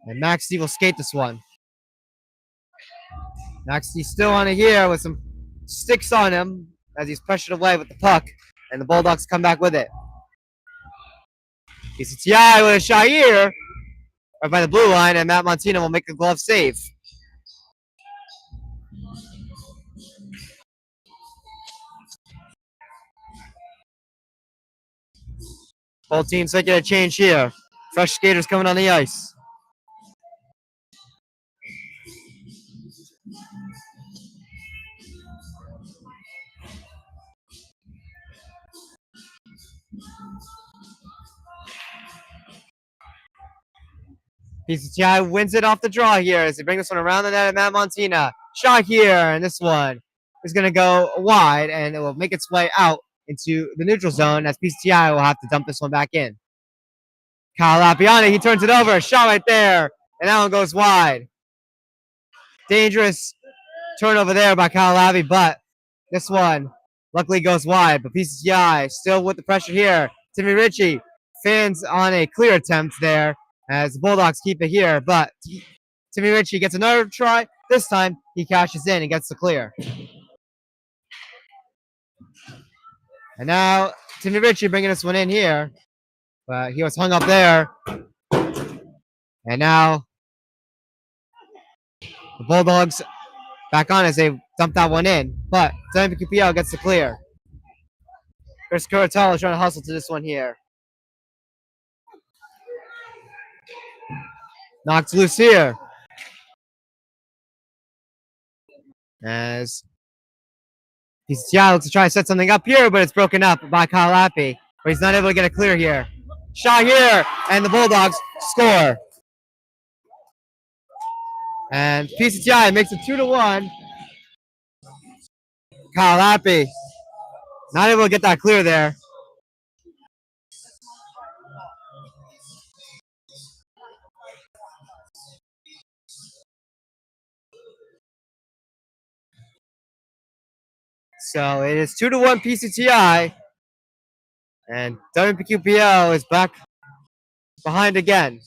And Max D will skate this one. Max D still on it here with some sticks on him as he's pressured away with the puck. And the Bulldogs come back with it. PCTI with a shot here right by the blue line, and Matt Montina will make a glove save. Both teams making a change here. Fresh skaters coming on the ice. PCTI wins it off the draw here as they bring this one around the net at Matt Montina. Shot here, and this one is going to go wide, and it will make its way out into the neutral zone as PCTI will have to dump this one back in. Kyle Lapiani, he turns it over. Shot right there, and that one goes wide. Dangerous turnover there by Kyle Lavi, but this one Luckily goes wide, but PCTI still with the pressure here. Timmy Ritchie fans on a clear attempt there as the Bulldogs keep it here, but Timmy Ritchie gets another try. This time he cashes in and gets the clear. And now Timmy Ritchie bringing this one in here, but he was hung up there. And now the Bulldogs back on as they dump that one in, but WMPQPL gets the clear. Chris Curatolo is trying to hustle to this one here. Knocked loose here. As PCTI looks to try to set something up here, but it's broken up by Kyle Lappy. But he's not able to get a clear here. Shot here, and the Bulldogs score. And PCTI makes it 2-1. Kyle Lappy not able to get that clear there. So it is 2-1 PCTI. And WMPQPL is back behind again.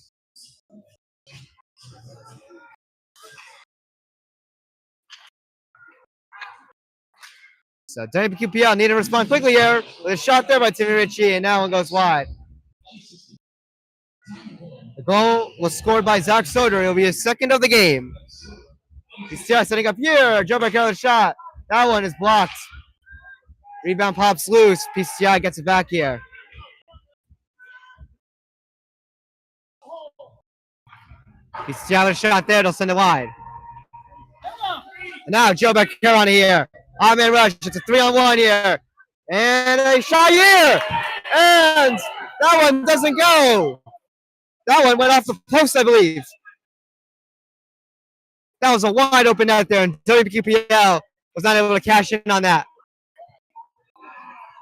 So WMPQPL need to respond quickly here with a shot there by Timmy Ritchie, and now one goes wide. The goal was scored by Zach Soder. It'll be his second of the game. PCTI setting up here. Joe Barcaro shot. That one is blocked. Rebound pops loose. PCTI gets it back here. PCTI shot there. They'll send it wide. And now Joe Barcaro here. Ahmed Rush. It's a 3-on-1 here. And a shot here. And that one doesn't go. That one went off the post, I believe. That was a wide open out there, and WMPQPL was not able to cash in on that.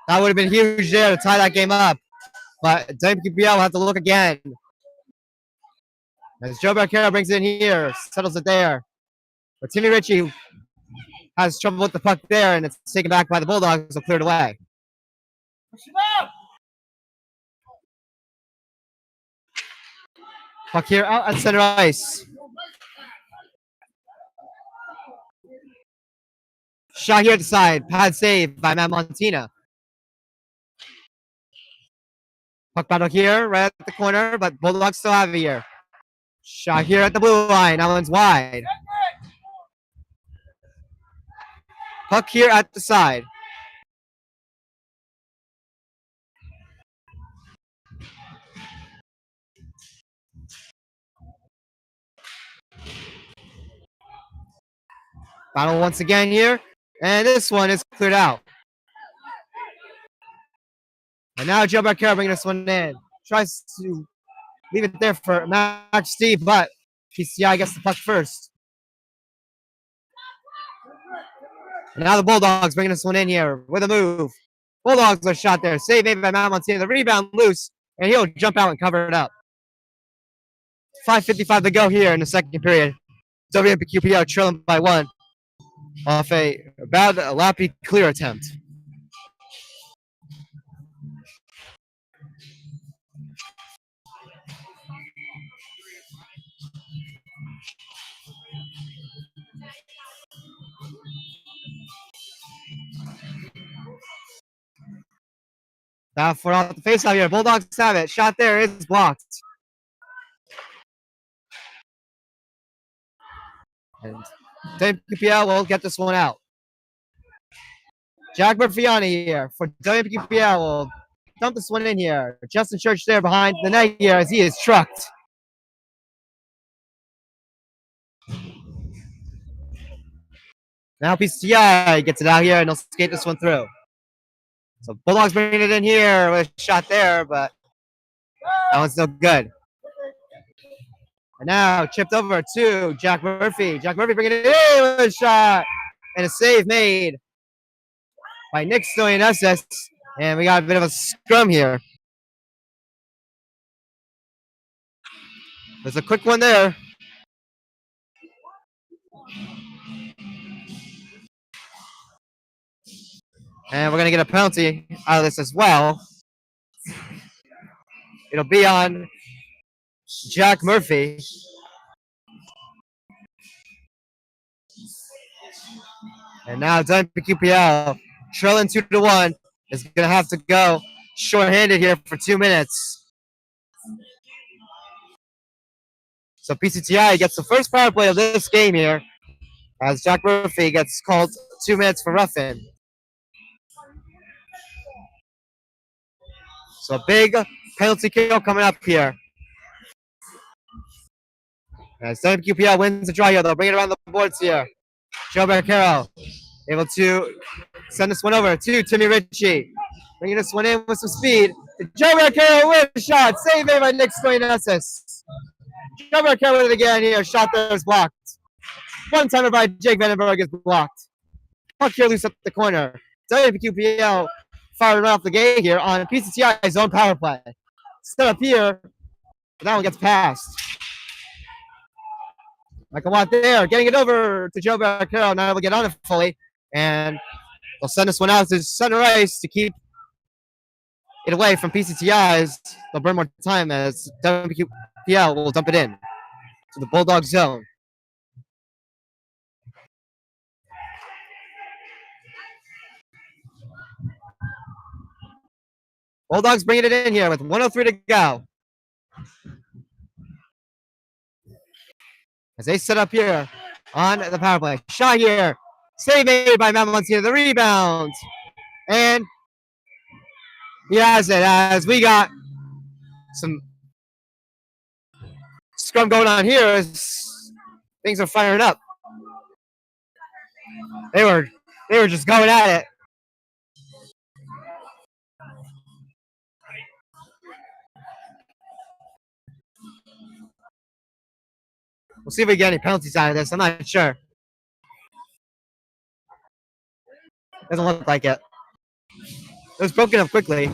That would have been huge there to tie that game up. But WMPQPL will have to look again. As Joe Barcaro brings it in here, settles it there. But Timmy Ritchie has trouble with the puck there, and it's taken back by the Bulldogs, so cleared away. Puck here out at center ice. Shot here at the side. Pad save by Matt Montina. Puck battle here, right at the corner, but Bulldogs still have it here. Shot here at the blue line. That one's wide. Puck here at the side. Battle once again here. And this one is cleared out. And now Joe Barcaro bringing this one in. Tries to leave it there for Max Steve, but PCI gets the puck first. And now the Bulldogs bringing this one in here with a move. Bulldogs are shot there. Save made by Matt Montina. The rebound loose, and he'll jump out and cover it up. 5:55 to go here in the second period. WMPQPL trailing by 1 off a bad Lappy clear attempt. Now for off the faceoff here. Bulldogs have it. Shot there is blocked. And WMPQPL will get this one out. Jack Murphyani here for WMPQPL will dump this one in here. Justin Church there behind the net here as he is trucked. Now PCTI gets it out here and they'll skate this one through. So Bulldogs bringing it in here with a shot there, but that one's no good. And now chipped over to Jack Murphy. Jack Murphy bringing it in with a shot and a save made by Nick Stoyanessis. And we got a bit of a scrum here. There's a quick one there. And we're going to get a penalty out of this as well. It'll be on Jack Murphy. And now WMPQPL, trailing 2-1, is going to have to go short-handed here for 2 minutes. So PCTI gets the first power play of this game here, as Jack Murphy gets called 2 minutes for roughing. So a big penalty kill coming up here. As WMPQPL wins the draw here, they'll bring it around the boards here. Joe Barcaro able to send this one over to Timmy Ritchie. Bringing this one in with some speed. Joe Barcaro with a shot. Save made by Nick Stoyanakis. Joe Barcaro with it again here. Shot there is blocked. One timer by Jake Vandenberg is blocked. Puck here loose up the corner. WMPQPL firing right off the gate here on PCTI's own power play. Set up here, but that one gets passed. Michael Watt there, getting it over to Joe Barcaro. Now we'll get on it fully, and they'll send this one out to center ice to keep it away from PCTI's. They'll burn more time as WMPQPL will dump it in to the Bulldog zone. Bulldogs bringing it in here with 1:03 to go. As they set up here on the power play. Shot here. Save made by Matt Monsignor. The rebound. And he has it as we got some scrum going on here as things are firing up. They were just going at it. We'll see if we get any penalties out of this. I'm not sure. Doesn't look like it. It was broken up quickly.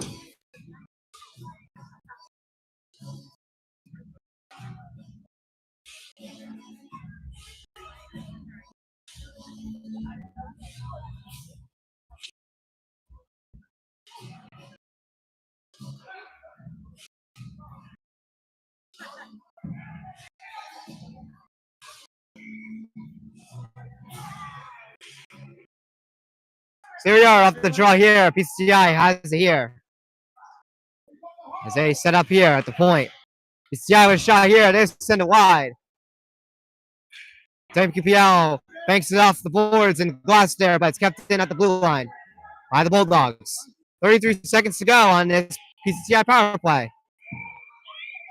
So here we are off the draw here. PCTI has it here. As they set up here at the point. PCTI with a shot here. They send it wide. WMPQPL banks it off the boards and glass there, but it's kept in at the blue line by the Bulldogs. 33 seconds to go on this PCTI power play.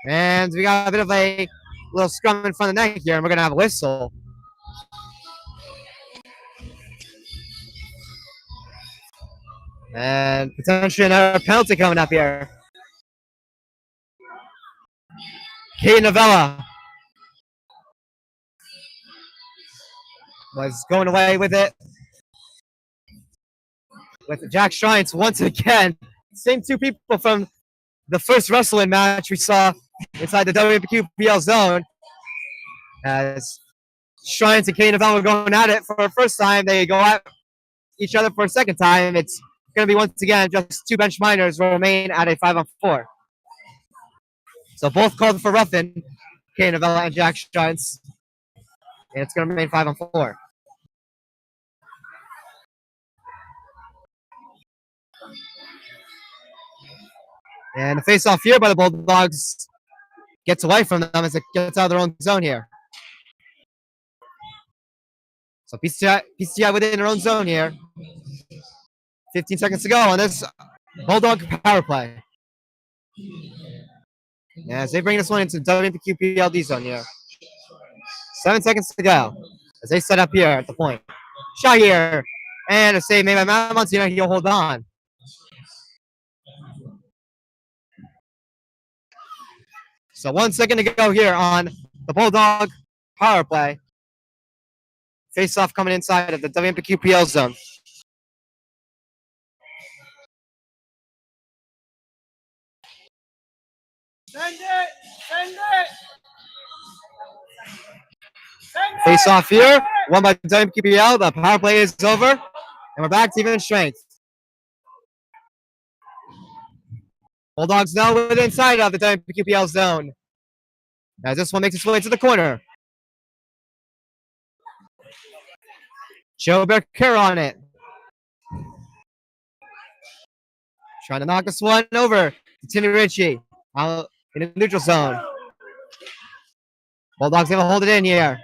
And we got a bit of a little scrum in front of the net here, and we're going to have a whistle. And potentially another penalty coming up here. Kate Novella was going away with it. With Jack Shrines once again. Same two people from the first wrestling match we saw inside the WMPQPL zone. As Shrines and Kate Novella were going at it for the first time, they go at each other for a second time. It's going to be once again just two bench minors will remain at a 5-on-4. So both called for roughing, Kate Novella and Jack Shrines. And it's going to remain 5-on-4. And the face-off here by the Bulldogs gets away from them as it gets out of their own zone here. So PCTI within their own zone here. 15 seconds to go on this Bulldog power play. As they bring this one into WMPQPLD zone here. 7 seconds to go as they set up here at the point. Shot here. And a save made by Matt Monsignor. He'll hold on. So 1 second to go here on the Bulldog power play. Face off coming inside of the WMPQPL zone. Send it! Send it! Face off here. Won by WMPQPL. The power play is over. And we're back to even strength. Bulldogs now within inside of the WMPQPL zone. As this one makes its way to the corner. Joe Becker on it. Trying to knock this one over to Timmy Ritchie out in the neutral zone. Bulldogs gonna hold it in here.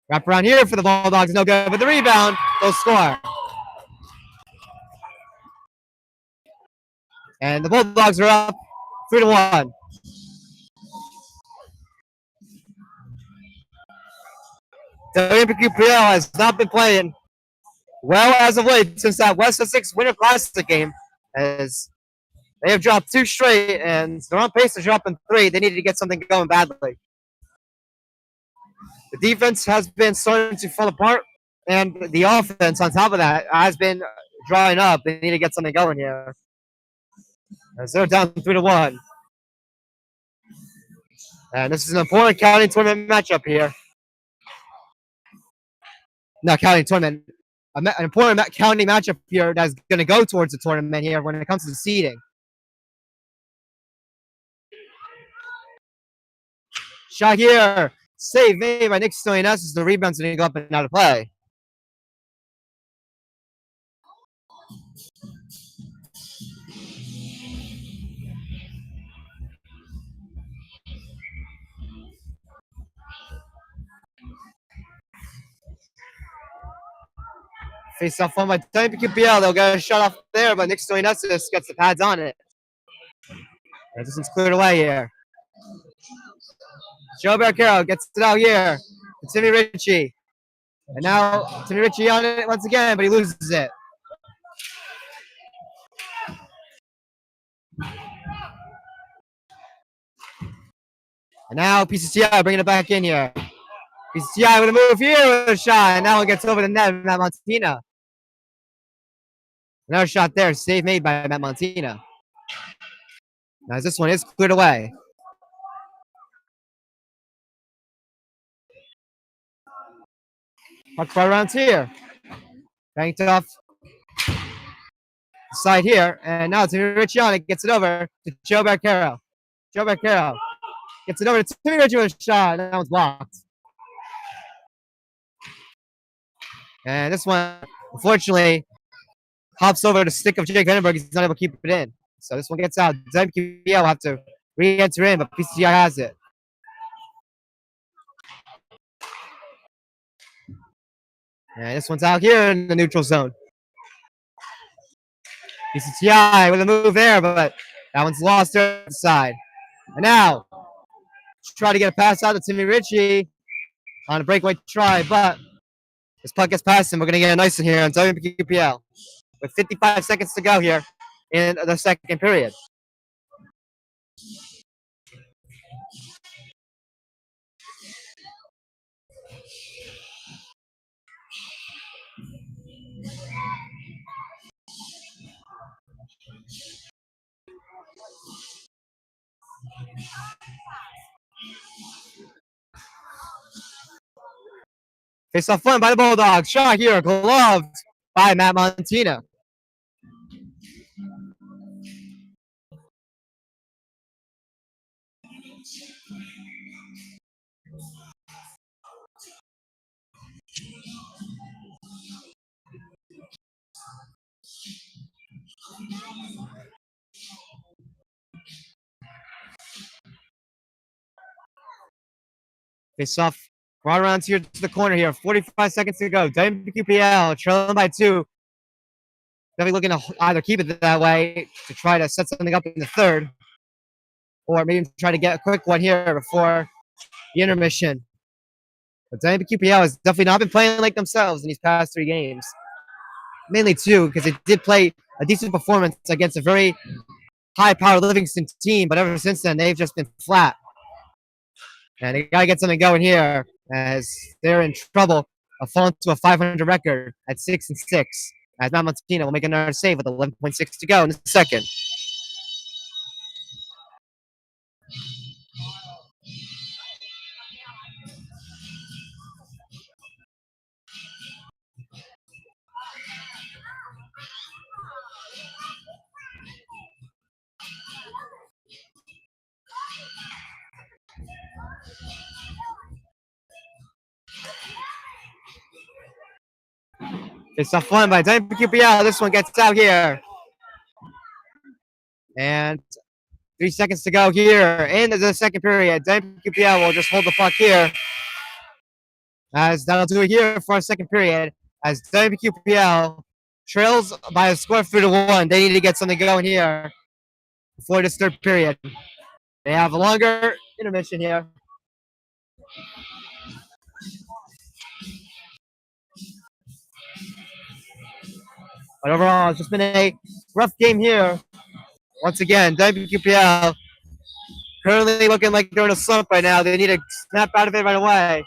Wrap around here for the Bulldogs, no good. But the rebound, they'll score. And the Bulldogs are up 3-1. WMPQPL has not been playing well as of late since that West Essex Winter Classic game, as they have dropped 2 straight and they're on pace to drop in 3. They needed to get something going badly. The defense has been starting to fall apart, and the offense on top of that has been drying up. They need to get something going here, as they're down 3-1. And this is an important county tournament matchup here. Not county tournament, an important county matchup here that's going to go towards the tournament here when it comes to the seeding. Shot here, save made by Nick Stoyanes as the rebound's going to go up and out of play. Face off one by WMPQPL. They'll get a shot off there, but Nick Stoyanes gets the pads on it. And this one's cleared away here. Joe Barcaro gets it out here to Timmy Ritchie. And now Timmy Ritchie on it once again, but he loses it. And now PCTI bringing it back in here. PCTI with a move here with a shot, and that one gets over the net of Matt Montina. Another shot there, save made by Matt Montina. Now this one is cleared away. Puck right around here. Banked off the side here, and now Timmy Ritchie on it, gets it over to Joe Barcaro. Joe Barcaro gets it over to Timmy Ritchie with a shot, and that one's blocked. And this one, unfortunately, hops over the stick of Jake Vandenberg. He's not able to keep it in. So this one gets out. WMPQPL will have to re-enter in, but PCTI has it. And this one's out here in the neutral zone. PCTI with a move there, but that one's lost there at the side. And now, try to get a pass out to Timmy Ritchie on a breakaway try, but this puck gets past him. We're going to get a nice one here on WMPQPL with 55 seconds to go here in the second period. Face off one by the Bulldogs. Shot here, gloved by Matt Montina. Face off right around here to the corner here. 45 seconds to go. WMPQPL trailing by 2. Definitely looking to either keep it that way to try to set something up in the third, or maybe try to get a quick one here before the intermission. But WMPQPL has definitely not been playing like themselves in these past 3 games. Mainly 2, because they did play a decent performance against a very high-powered Livingston team, but ever since then, they've just been flat. And they got to get something going here, as they're in trouble of falling to a 500 record at 6-6. As Matt Montina will make another save with 11.6 to go in the second. It's not fun by WMPQPL. This one gets out here. And 3 seconds to go here in the second period. WMPQPL will just hold the puck here. As that'll do it here for our second period. As WMPQPL trails by a score of 3-1. They need to get something going here before this third period. They have a longer intermission here. But overall, it's just been a rough game here. Once again, WQPL currently looking like they're in a slump right now. They need to snap out of it right away.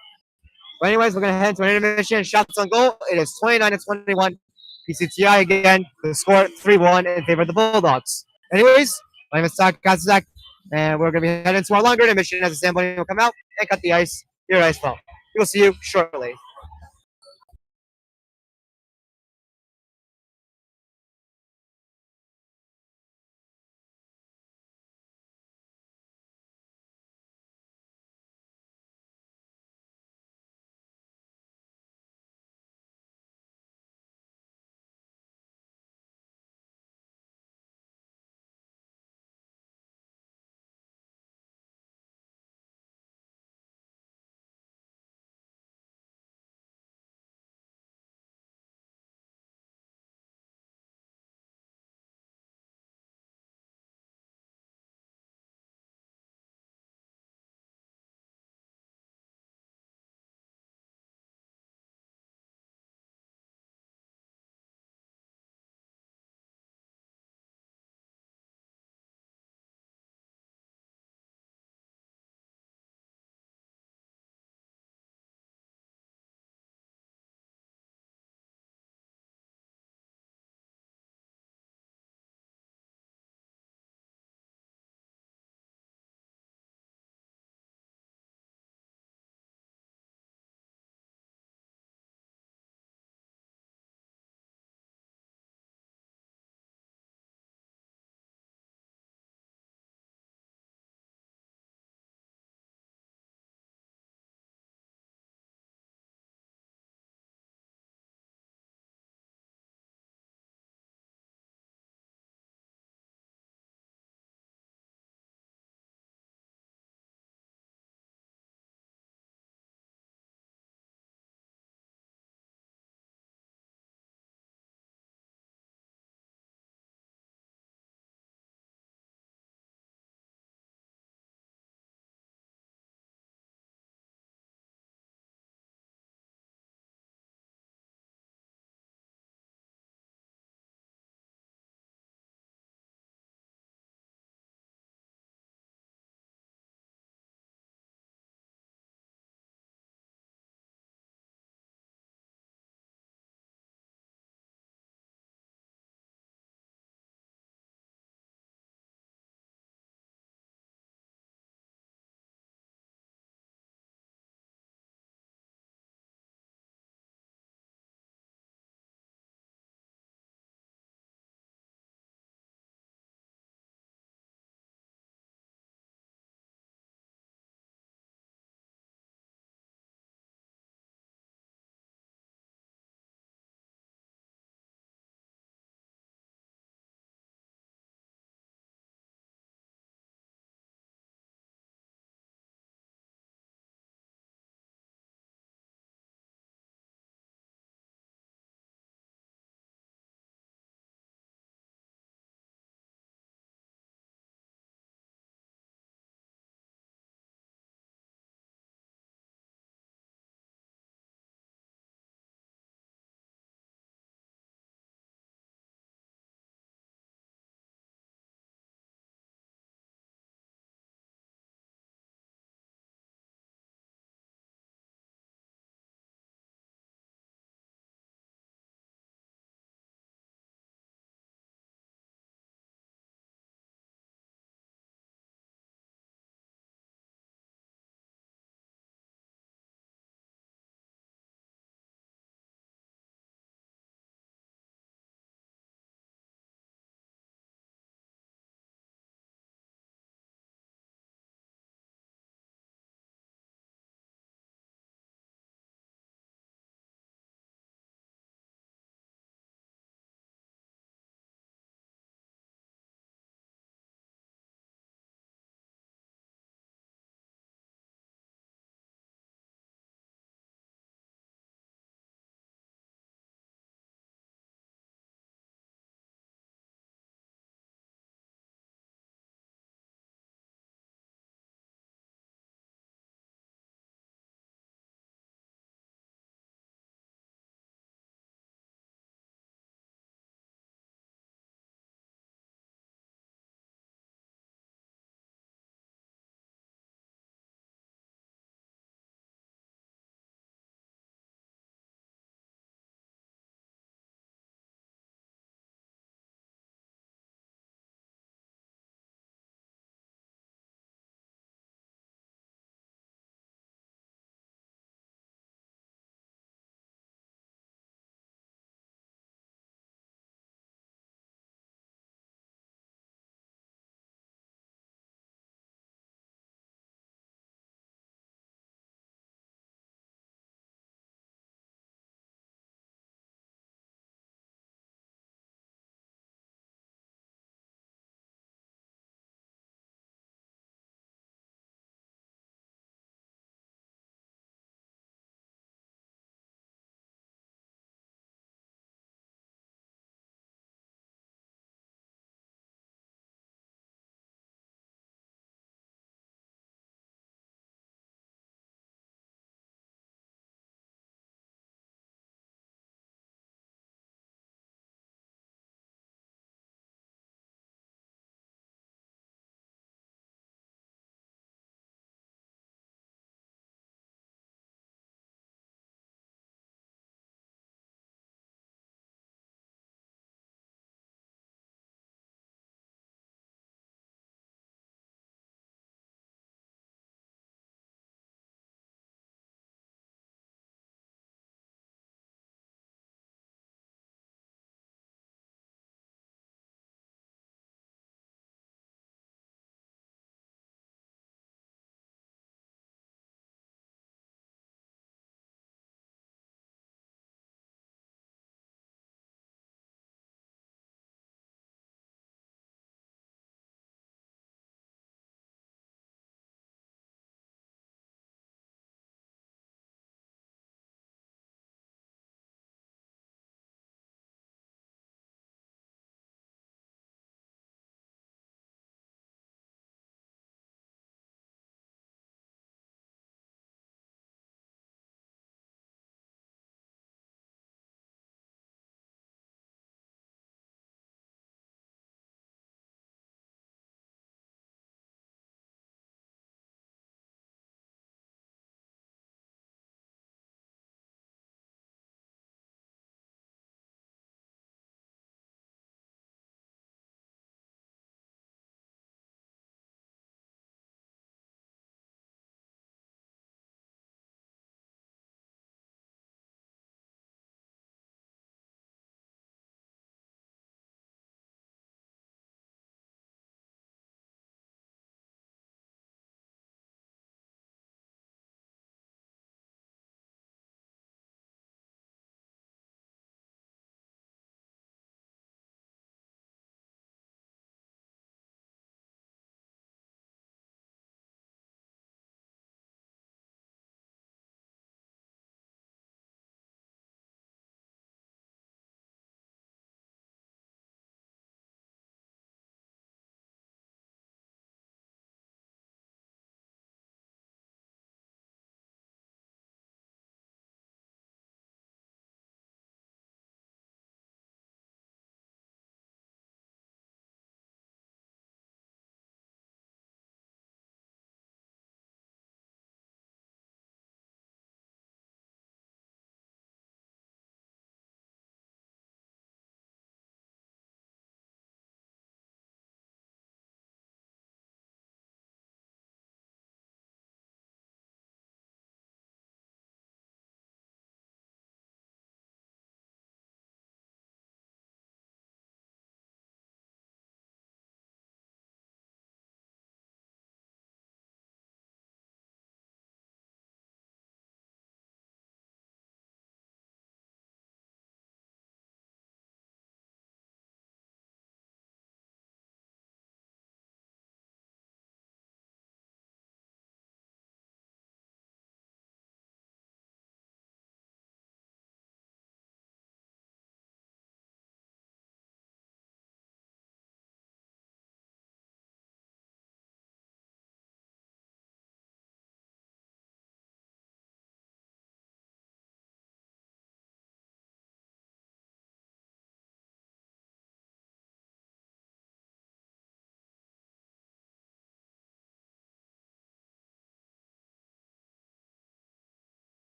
But anyways, we're going to head to an intermission. Shots on goal. It is 29-21. PCTI again. The score 3-1 in favor of the Bulldogs. Anyways, my name is Kazak, and we're going to be heading to our longer intermission as the Zamboni will come out and cut the ice here at Ice Fall. We will see you shortly.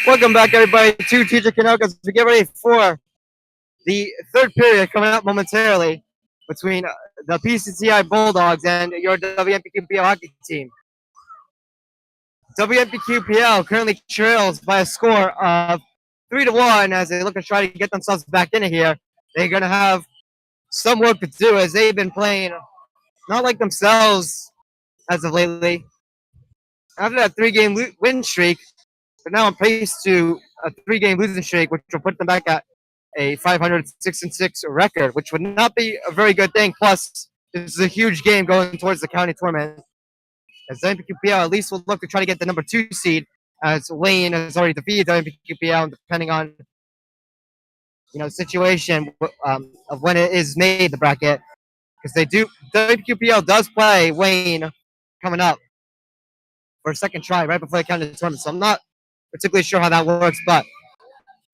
Welcome back, everybody, to TJK NETWORK as we get ready for the third period coming up momentarily between the PCTI Bulldogs and your WMPQPL hockey team. WMPQPL currently trails by a score of 3-1 as they look to try to get themselves back in here. They're going to have some work to do as they've been playing not like themselves as of lately. After that three-game win streak, they're now on pace to a three-game losing streak, which will put them back at a 500 6-6 record, which would not be a very good thing. Plus, this is a huge game going towards the county tournament. As WMPQPL at least will look to try to get the number 2 seed, as Wayne has already defeated WMPQPL, depending on situation of when it is made the bracket, because WMPQPL does play Wayne coming up for a second try right before the county tournament. So I'm not particularly sure how that works, but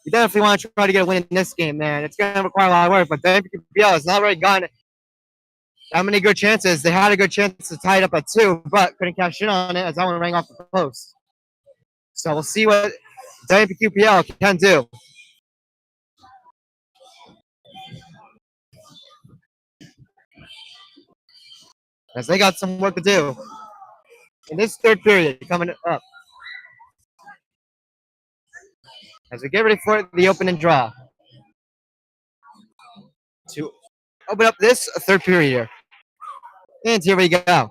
you definitely want to try to get a win in this game, man. It's going to require a lot of work, but WMPQPL has not really gotten that many good chances. They had a good chance to tie it up at 2, but couldn't cash in on it as that one rang off the post. So we'll see what WMPQPL can do. As they got some work to do in this third period coming up. As we get ready for the opening draw to open up this third period here. And here we go.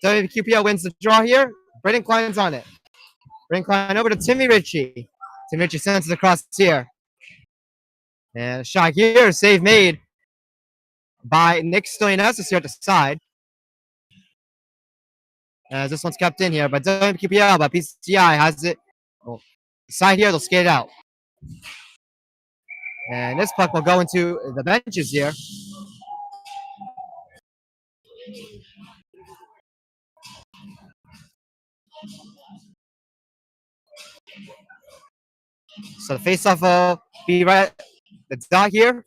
WMPQPL wins the draw here. Braden Klein's on it. Braden Klein over to Timmy Ritchie. Timmy Ritchie sends it across here. And a shot here, save made by Nick Stoyanessis here at the side. As this one's kept in here, but WMPQPL, but PCTI has it. Oh, side here, they'll skate it out. And this puck will go into the benches here. So the face-off will be right at the dot here,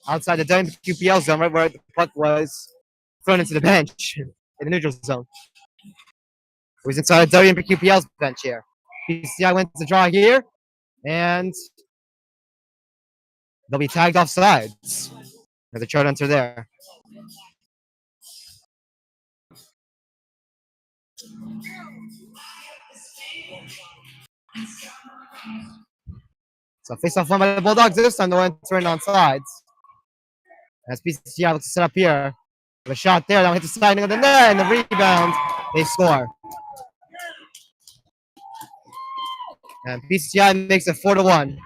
outside the WMPQPL zone, right where the puck was thrown into the bench in the neutral zone. It was inside WMPQPL's bench here. PCTI went to draw here, and they'll be tagged off sides. There's a short enter there. So face-off won by the Bulldogs this time. They'll enter in on sides. As PCTI looks to set up here. A shot there. That'll hit the side of the net, and the rebound. They score. And PCTI makes it 4-1.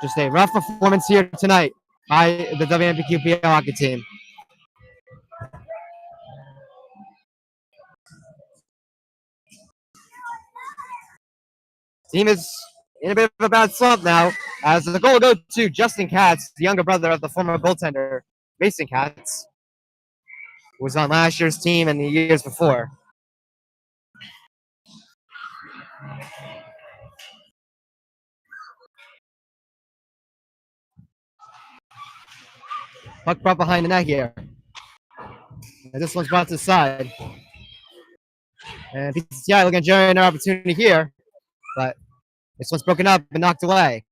Just a rough performance here tonight by the WMPQPL hockey team. Team is in a bit of a bad slump now, as the goal will go to Justin Katz, the younger brother of the former goaltender Mason Katz, who was on last year's team and the years before. Puck brought behind the net here. And this one's brought to the side. And PCTI looking to generate an opportunity here, but this one's broken up and knocked away.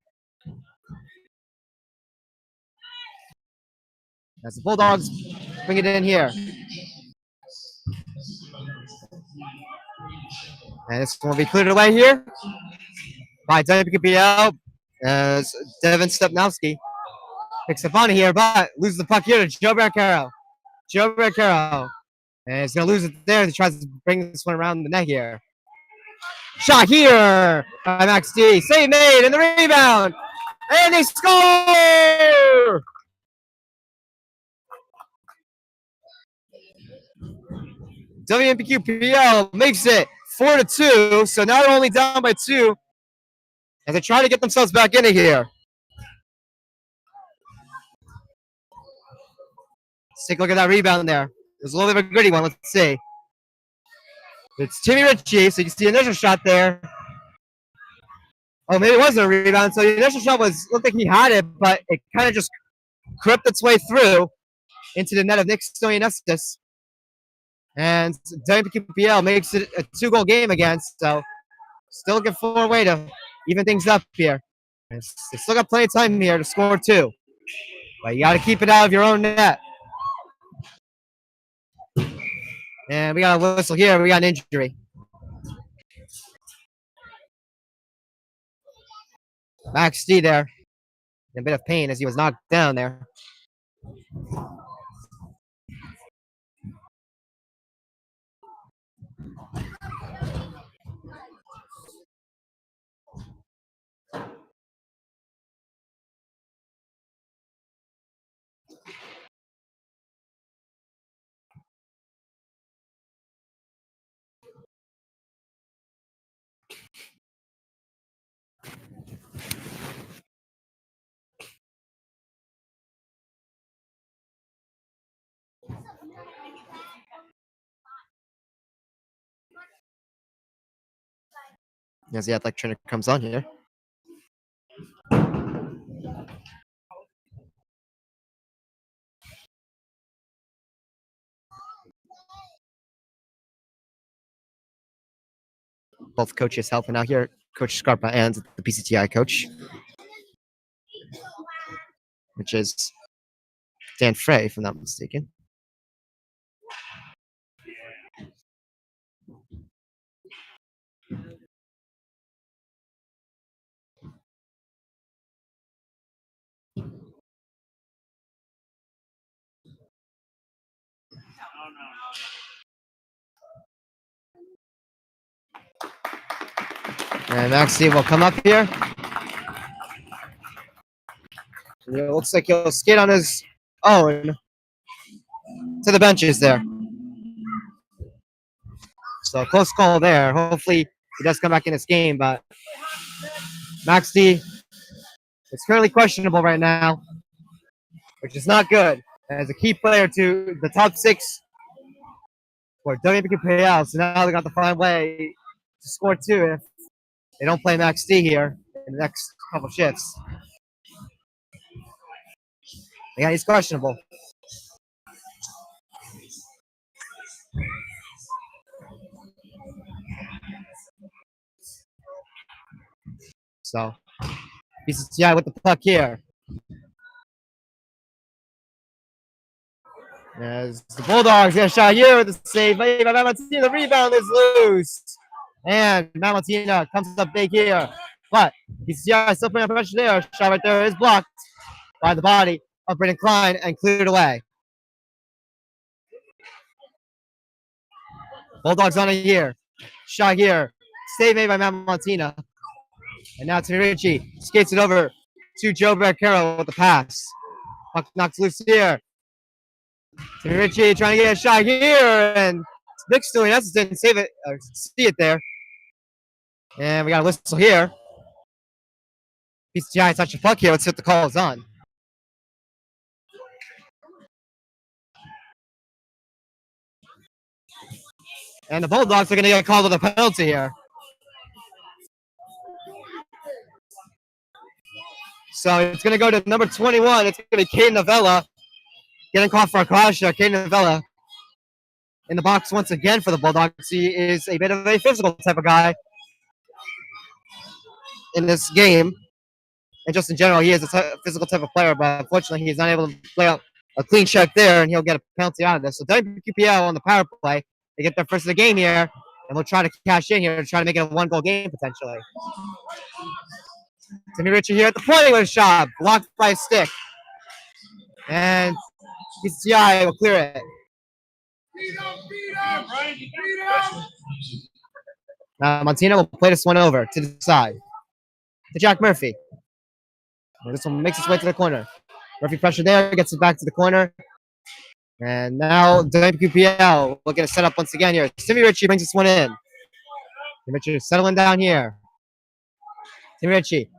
As the Bulldogs bring it in here. And this one will be cleared away here by WPPL as Devin Stepnowski picks up on it here, but loses the puck here to Joe Barcaro. Joe Barcaro. And he's going to lose it there. He tries to bring this one around the net here. Shot here by Max D. Save made and the rebound. And they score! WMPQPL makes it 4-2. So now they're only down by 2. And they try to get themselves back into here. Let's take a look at that rebound there. It was a little bit of a gritty one. Let's see. It's Timmy Ritchie, so you can see the initial shot there. Oh, maybe it wasn't a rebound. So the initial shot looked like he had it, but it kind of just crept its way through into the net of Nick Stoyanestis. And WPPL makes it a 2-goal game again. So still looking for a way to even things up here. They still got plenty of time here to score 2. But you got to keep it out of your own net. And we got a whistle here. We got an injury. Max D there. In a bit of pain as he was knocked down there. As the athletic trainer comes on here. Both coaches helping out here. Coach Scarpa and the PCTI coach. Which is Dan Frey, if I'm not mistaken. And Max D will come up here. And it looks like he'll skate on his own to the benches there. So close call there. Hopefully he does come back in this game, but Max D is currently questionable right now, which is not good. As a key player to the top 6 for WMPQPL, so now they got to find a way to score 2 if they don't play Max D here in the next couple shifts. Yeah, he's questionable. So, PCTI with the puck here. As the Bulldogs get a shot here with the save. The rebound is loose. And Mamatina comes up big here. But PCTI still putting up pressure there. Shot right there is blocked by the body of Brendan Klein and cleared away. Bulldogs on it here. Shot here. Save made by Mamatina. And now Tirichi skates it over to Joe Barcaro with the pass. Puck knocks loose here. Tirichi trying to get a shot here, and Nick's doing that, didn't save it, see it there. And we got a whistle here. PCTI touch the puck here. Let's see what the call is on. And the Bulldogs are going to get called with a penalty here. So it's going to go to number 21. It's going to be Caden Novella getting called for a caution. Caden Novella in the box once again for the Bulldogs. He is a bit of a physical type of guy in this game. And just in general, he is a physical type of player, but unfortunately, he's not able to play out a clean check there, and he'll get a penalty out of this. So WQPL on the power play, they get their first of the game here, and we'll try to cash in here and try to make it a 1-goal game potentially. Timmy Richard here at the point with a shot, blocked by a stick. And PCTI will clear it. Montina will play this one over to the side. To Jack Murphy. And this one makes its way to the corner. Murphy pressure there, gets it back to the corner. And now WQPL looking to set up once again here. Timmy Ritchie brings this one in. Timmy Ritchie settling down here. Timmy Ritchie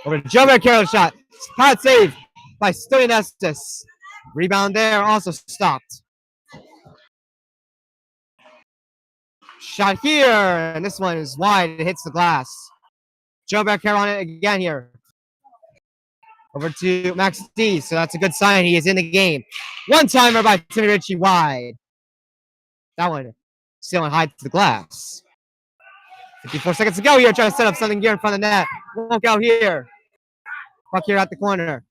over to Joe Carroll shot. Spot save by Stoyanestis. Rebound there, also stopped. Shot here, and this one is wide. It hits the glass. Joe Carroll on it again here. Over to Max D, so that's a good sign. He is in the game. One-timer by Timmy Ritchie wide. That one stealing high to the glass. 54 seconds to go here. Trying to set up something here in front of the net. Won't go here. Puck here at the corner.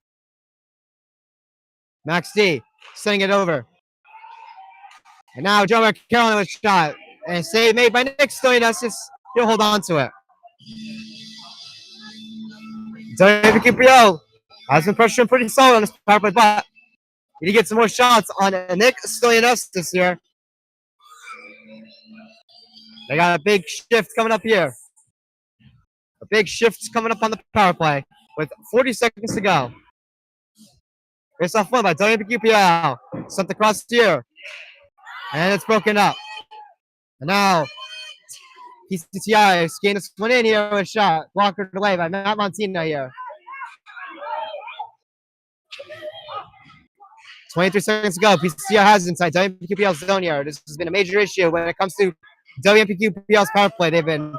Max D setting it over. And now Joe Carolyn with a shot. And save made by Nick Stoyanakis. He'll hold on to it. WMPQPL has been pressuring pretty solid on this power play, but need to get some more shots on Nick Stoyanakis this year. They got a big shift coming up here. A big shift coming up on the power play with 40 seconds to go. Face off won by WMPQPL. Sent across here. And it's broken up. And now PCTI skating this one in here with a shot. Blockered away by Matt Montina here. 23 seconds to go. PCTI has it inside WMPQPL's zone here. This has been a major issue when it comes to WMPQPL's power play. They've been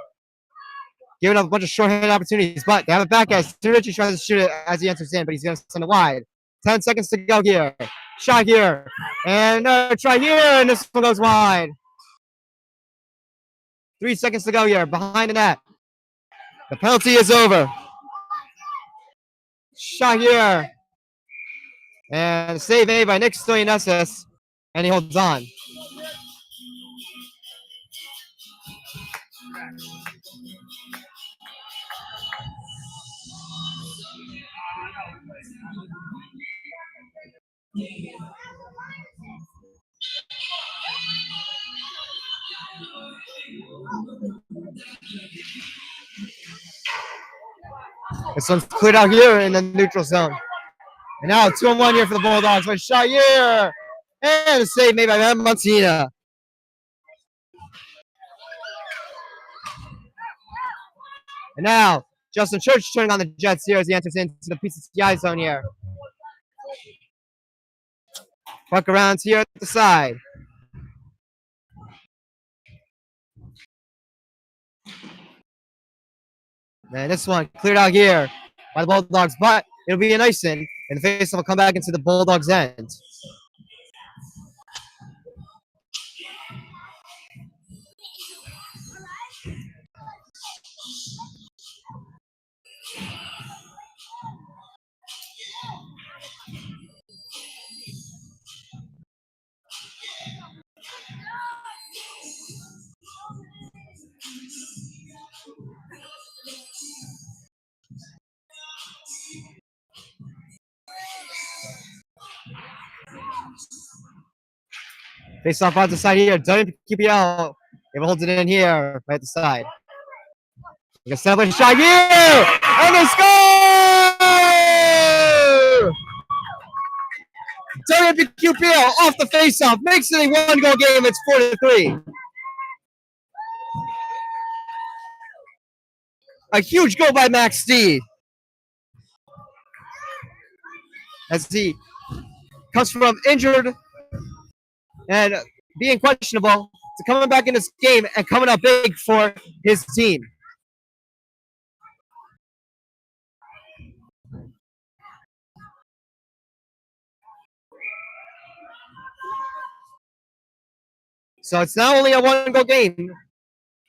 giving up a bunch of short-handed opportunities, but they have it back as Richie tries to shoot it as he enters in, but he's going to send it wide. 10 seconds to go here. Shot here. And try here, and this one goes wide. 3 seconds to go here. Behind the net. The penalty is over. Shot here. And save made by Nick Stoyanakis, and he holds on. This one's cleared out here in the neutral zone. And now 2-on-1 here for the Bulldogs. One shot here. And a save made by Matt Montina. And now Justin Church turning on the Jets here as he enters into the PCTI zone here. Puck around here at the side. And this one cleared out here by the Bulldogs, but it'll be an icing, and the faceoff will come back into the Bulldogs' end. Face off on the side here. WMPQPL. If it holds it in here, right at the side. You can set up a shot here! And they score! WMPQPL off the face-off. Makes it a one-goal game. It's 4-3. A huge goal by Max D. As he comes from injured and being questionable to coming back in this game and coming up big for his team. So it's not only a one-goal game,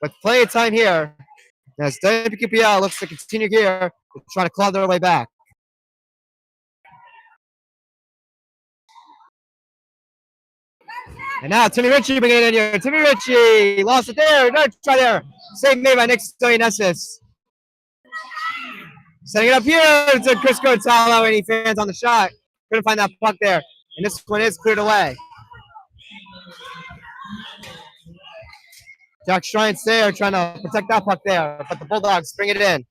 but plenty of time here as WMPQPL looks to continue here to try to claw their way back. And now Timmy Ritchie bringing it in here. Timmy Ritchie lost it there. Another try there. Save made by Nick Stoyanakis. Setting it up here to Chris Cortalo. Any fans on the shot. Couldn't find that puck there. And this one is cleared away. Jack Schreine's there trying to protect that puck there. But the Bulldogs bring it in.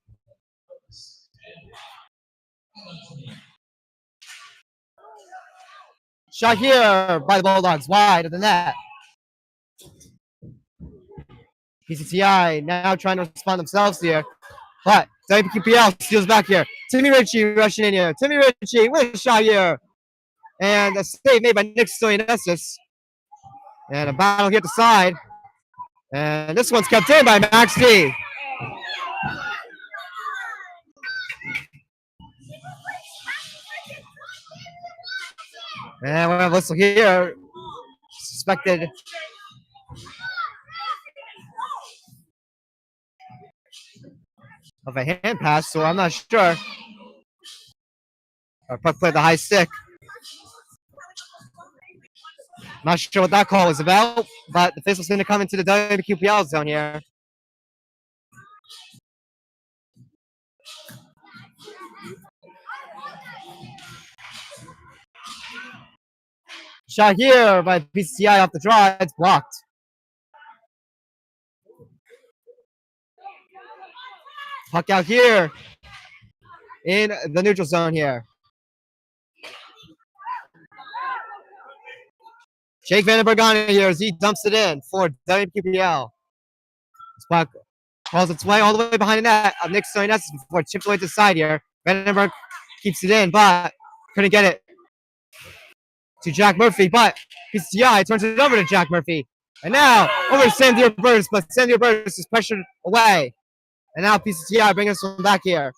Shot here by the Bulldogs, wide of the net. PCTI now trying to respond themselves here. But WPQPL steals back here. Timmy Ritchie rushing in here. Timmy Ritchie with a shot here. And a save made by Nick Stoyanakis. And a battle here at the side. And this one's kept in by Max D. And we have a whistle here. Suspected of a hand pass, so I'm not sure. Or puck played the high stick. Not sure what that call was about, but the official's going to come into the WMPQPL zone here. Shot here by PCTI off the draw. It's blocked. Puck out here in the neutral zone here. Jake Vandenberg on it here as he dumps it in for WMPQPL. This puck calls its way all the way behind the net. Up next to Ness before it chips away to the side here. Vandenberg keeps it in, but couldn't get it to Jack Murphy. But PCTI turns it over to Jack Murphy. And now over to Sandio Burris, but Sandio Burris is pressured away. And now PCTI bringing us back here.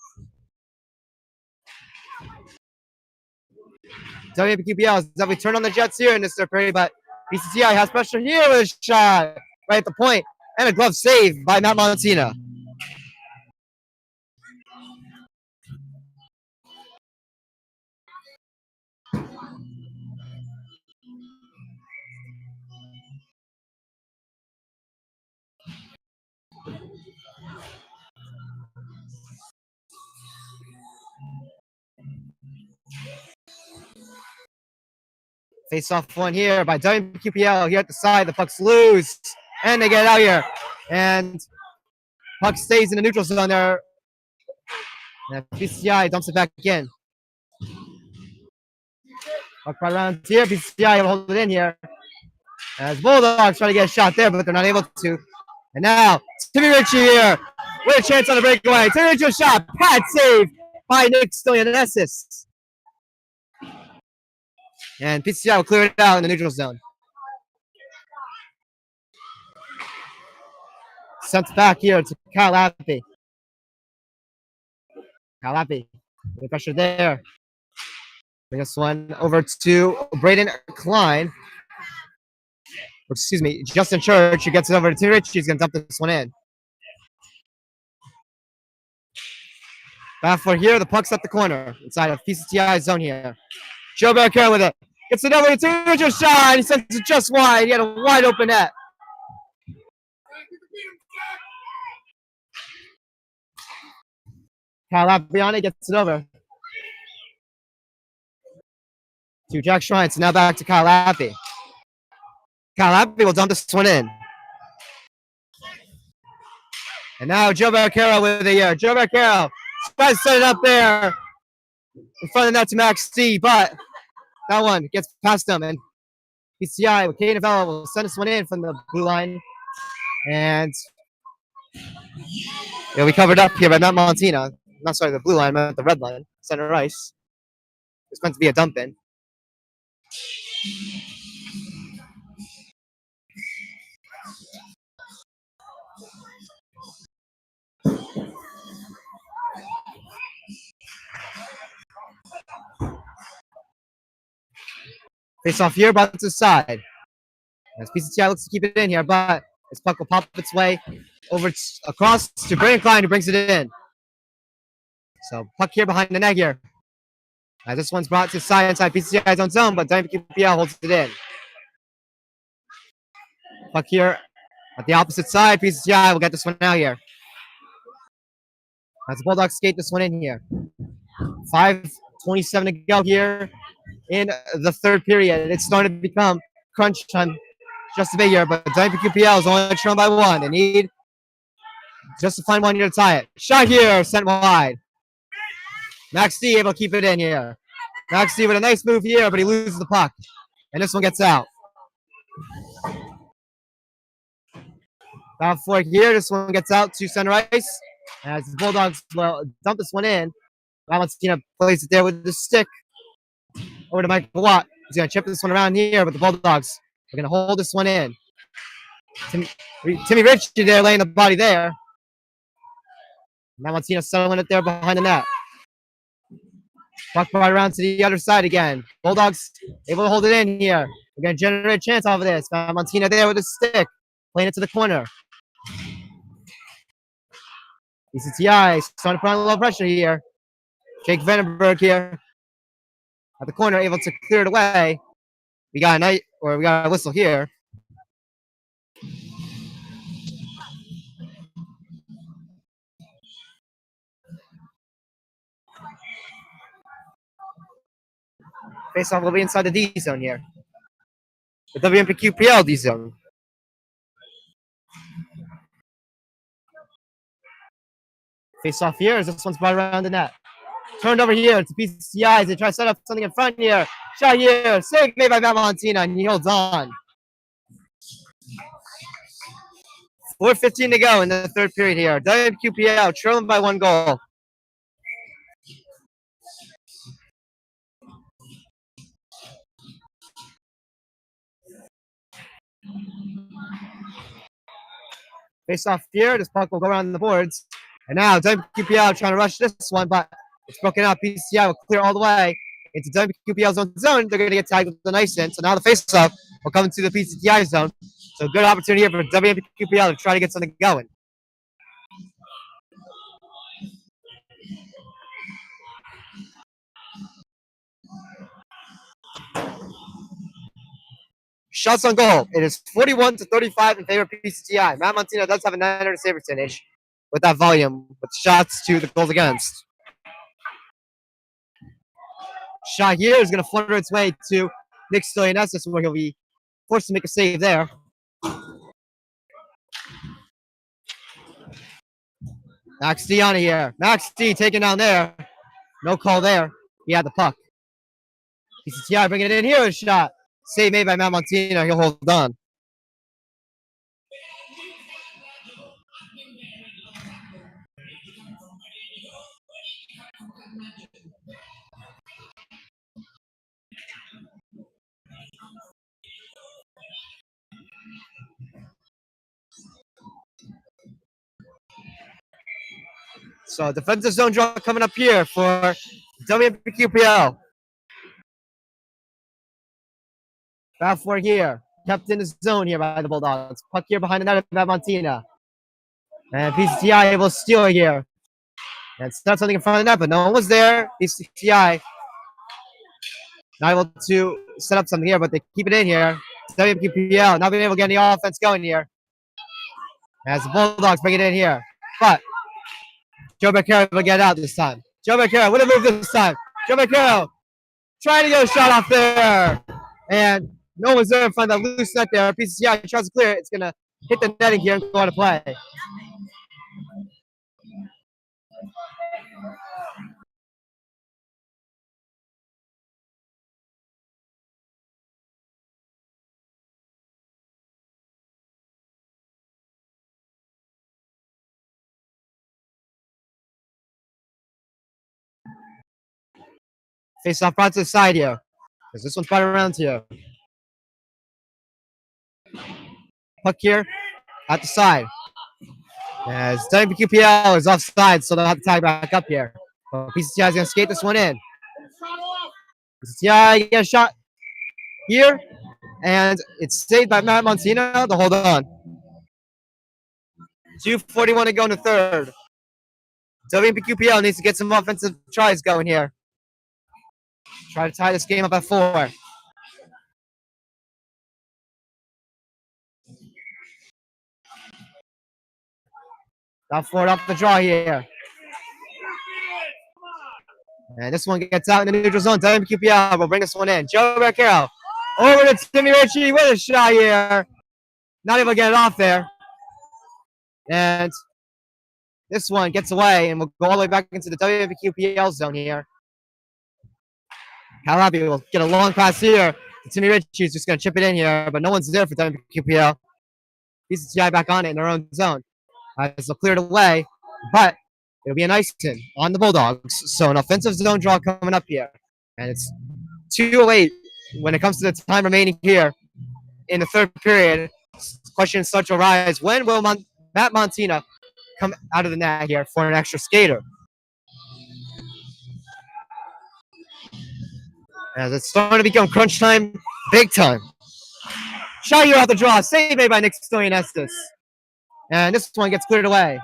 WMPQPL is definitely turned on the Jets here in this third period, but PCTI has pressure here with a shot right at the point and a glove save by Matt Montina. Face off one here by WMPQPL here at the side. The puck's loose, and they get it out here. And puck stays in the neutral zone there. And PCTI dumps it back in. Puck right around here. PCTI will hold it in here. As Bulldogs try to get a shot there, but they're not able to. And now, Timmy Ritchie here with a chance on the breakaway. Timmy Ritchie a shot. Pad save by Nick Stoyanesis. And PCTI will clear it out in the neutral zone. Sent back here to Kyle Lappy. Kyle Lappy. The pressure there. Bring this one over to Braden Klein. Excuse me, Justin Church, who gets it over to Timmy Ritchie. He's going to dump this one in. Back for here, the puck's at the corner inside of PCTI zone here. Joe Barricaro with it. Gets it over to Timmy Ritchie shot. He sends it just wide. He had a wide open net. Kyle Lapiani gets it over to Jack Shrines. Now back to Kyle Lappy. Kyle Lappy will dump this one in. And now Joe Barricaro with it. Joe Barricaro tries to set it up there in front of the net to Max C, but that one gets past him. And PCI with Kate Novella will send this one in from the blue line. And it'll be covered up here by Matt Montina. Not sorry, the blue line, but the red line. Center ice. It's meant to be a dump in. Face off here, brought to the side. As PCTI looks to keep it in here, but this puck will pop its way over across to Brandon Klein, who brings it in. So puck here behind the net here. This one's brought to the side inside PCTI's own zone, but WMPQPL holds it in. Puck here at the opposite side. PCTI will get this one out here. As the Bulldogs skate this one in here. 5:27 to go here in the third period. It's starting to become crunch time just a bit here, but WMPQPL is only shown by one. They need just to find one here to tie it. Shot here, sent wide. Max D able to keep it in here. Max D with a nice move here, but he loses the puck. And this one gets out. Down for it here. This one gets out to center ice. As the Bulldogs will dump this one in. Valentina plays it there with the stick. Over to Michael Watt. He's going to chip this one around here, but the Bulldogs are going to hold this one in. Timmy Ritchie there laying the body there. Valentina settling it there behind the net. Puck right around to the other side again. Bulldogs able to hold it in here. We're going to generate a chance off of this. Valentina there with a stick. Playing it to the corner. PCTI starting to put on a little pressure here. Jake Vandenberg here at the corner, able to clear it away. We got a whistle here. Face off will be inside the D zone here. The WMPQPL D zone. Face off here as this one's brought around the net. Turned over here to PCTI as they try to set up something in front here. Shot here. Save made by Matt Montina, and he holds on. 4:15 to go in the third period here. WMQPL trailing by 1 goal. Face off here. This puck will go around the boards. And now WMQPL trying to rush this one, but it's broken up. PCTI will clear all the way into WMQPL's own zone. They're going to get tagged with an ice in. So now the face off will come into the PCTI zone. So good opportunity here for WMPQPL to try to get something going. Shots on goal. It is 41-35 in favor of PCTI. Matt Montina does have a 900 save percentage with that volume, with shots to the goals against. Shot here is going to flutter its way to Nick Stoyanessis, where he'll be forced to make a save there. Max D on it here. Max D taken down there. No call there. He had the puck. PCTI bringing it in here. A shot. Save made by Matt Montina. He'll hold on. So defensive zone draw coming up here for WMPQPL. Back four here. Kept in the zone here by the Bulldogs. Puck here behind the net of Matt Montina. And PCTI able to steal here. And start something in front of the net, but no one was there. PCTI not able to set up something here, but they keep it in here. WMPQPL not being able to get any offense going here. As the Bulldogs bring it in here. But Joe Beccaro will get out this time. Joe Beccaro with a move this time. Joe Beccaro trying to get a shot off there. And no one's there in front of that loose net there. PCTI tries to clear it. It's going to hit the netting here and go out of play. Face off brought to the side here. Because this one's brought around here. Puck here at the side. As WMPQPL is offside, so they'll have to tag back up here. But PCTI is going to skate this one in. PCTI get a shot here. And it's saved by Matt Montina to hold on. 2:41 to go in the third. WMPQPL needs to get some offensive tries going here. Try to tie this game up at 4. Got forward off the draw here. And this one gets out in the neutral zone. WMPQPL will bring this one in. Joe Beccaro over to Timmy Ritchie with a shot here. Not able to get it off there. And this one gets away and will go all the way back into the WMPQPL zone here. Calabi will get a long pass here. Timmy Ritchie is just going to chip it in here, but no one's there for WMPQPL. PCTI back on it in their own zone. As they'll clear it away, but it'll be an icing on the Bulldogs. So an offensive zone draw coming up here. And it's 2:08 when it comes to the time remaining here in the third period. Questions start to arise. When will Matt Montina come out of the net here for an extra skater? As it's starting to become crunch time, big time. Shot here out the draw. Save made by Nick Stoyanestis. And this one gets cleared away.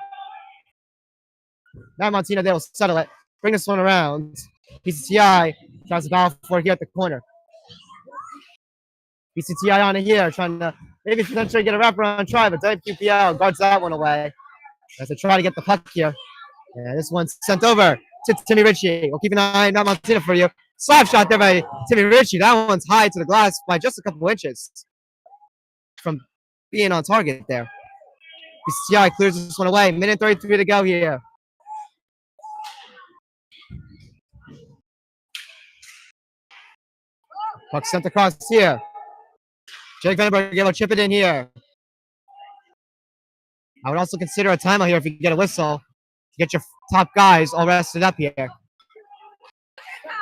Now Montina, they will settle it. Bring this one around. PCTI tries to battle for it here at the corner. PCTI on it here, trying to maybe potentially get a wraparound try, but WQPL guards that one away as they try to get the puck here. And this one's sent over to Timmy Ritchie. We'll keep an eye on Montina for you. Slap shot there by Timmy Ritchie. That one's high to the glass by just a couple inches from being on target there. PCTI clears this one away. Minute 33 to go here. Puck sent across here. Jake Vandenberg able to chip it in here. I would also consider a timeout here if you get a whistle to get your top guys all rested up here.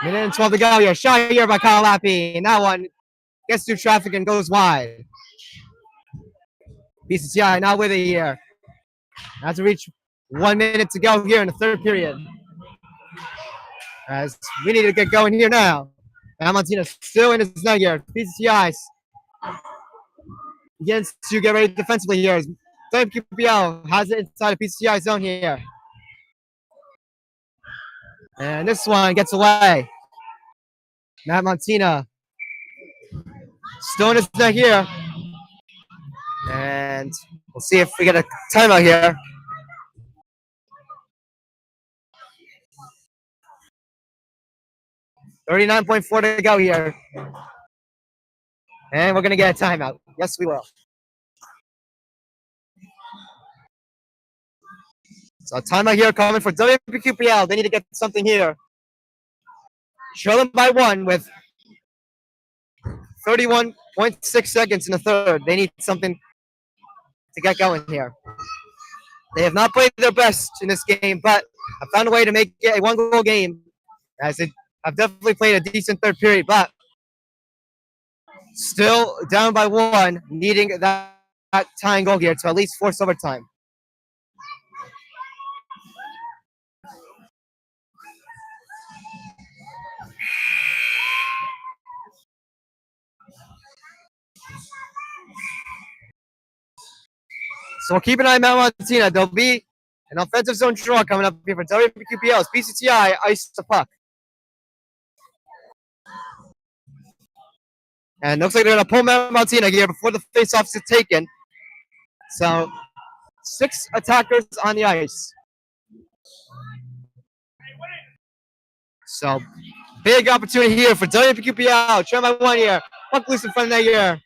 Minute and 12 to go here. Shot here by Kyle Lappy. And that one gets through traffic and goes wide. PCTI now with it here. Has to reach 1 minute to go here in the third period. As we need to get going here now. Montina still in his net here. PCTI begins to get ready defensively here. WMPQPL has it inside of PCTI zone here. And this one gets away. Matt Montina still in his net here. And we'll see if we get a timeout here. $39.4 to go here. And we're going to get a timeout. Yes, we will. So a timeout here coming for WMPQPL. They need to get something here. Trailing by one with 31.6 seconds in the third. They need something to get going here. They have not played their best in this game, but have found a way to make it a one-goal game. As they have definitely played a decent third period, but still down by one, needing that tying goal here to at least force overtime. So we'll keep an eye on Mount Montina. There'll be an offensive zone draw coming up here for WMPQPL. PCTI ice the puck. And looks like they're going to pull Mount Montina here before the faceoffs is taken. So 6 attackers on the ice. So big opportunity here for WMPQPL. Try by one here. Puck loose in front of that here.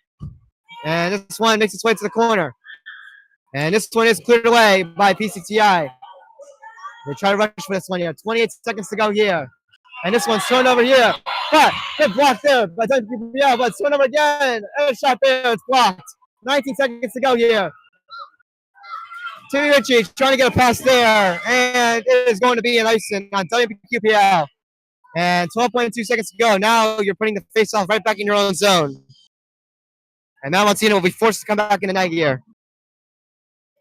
And this one makes its way to the corner. And this one is cleared away by PCTI. They try to rush for this one here. 28 seconds to go here. And this one's thrown over here. But good block there by WMPQPL. But it's thrown over again. And a shot there. It's blocked. 19 seconds to go here. Timmy Ritchie trying to get a pass there. And it is going to be an icing on WMPQPL. And 12.2 seconds to go. Now you're putting the face-off right back in your own zone. And now Montina will be forced to come back in the net here.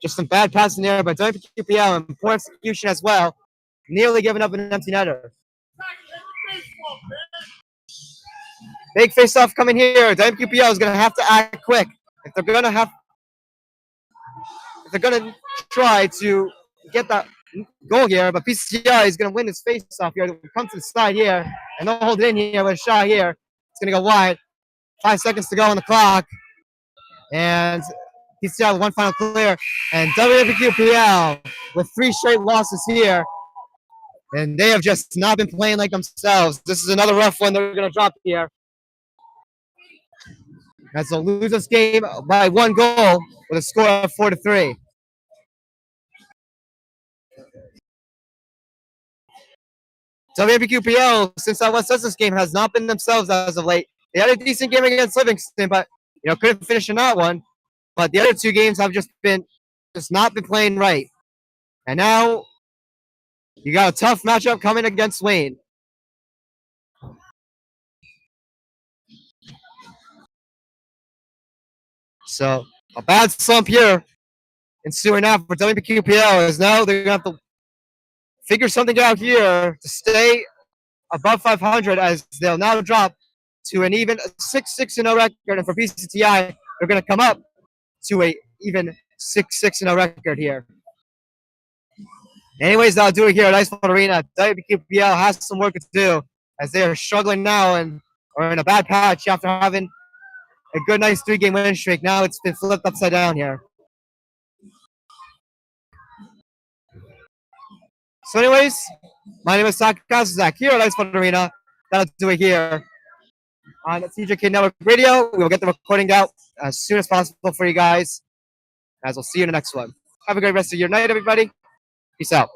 Just some bad passing there by WMPQPL and poor execution as well. Nearly giving up an empty netter. Big face-off coming here. WMPQPL is going to have to act quick if they're going to try to get that goal here. But PCTI is going to win this face-off here. They'll come to the side here and they'll hold it in here with a shot here. It's going to go wide. 5 seconds to go on the clock. And PCTI with one final clear. And WMPQPL with 3 straight losses here. And they have just not been playing like themselves. This is another rough one they're going to drop here. As they'll lose this game by 1 goal with a score of 4-3. WMPQPL, since that West Sussex game, has not been themselves as of late. They had a decent game against Livingston, but couldn't finish in that one. But the other 2 games have just not been playing right. And now you got a tough matchup coming against Wayne. So a bad slump here ensuing now for WMPQPL is now they're going to have to figure something out here to stay above 500 as they'll now drop to an even 6-6-0 record. And for PCTI, they're going to come up to a even 6-6-0 record here. Anyways, that'll do it here at Ice Arena. WPQPL has some work to do as they are struggling now and are in a bad patch after having a good, nice 3-game win streak. Now it's been flipped upside down here. So anyways, my name is Zach here at Ice Arena. That'll do it here on TJK Network Radio. We will get the recording out as soon as possible for you guys, as we'll see you in the next one. Have a great rest of your night, everybody. Peace out.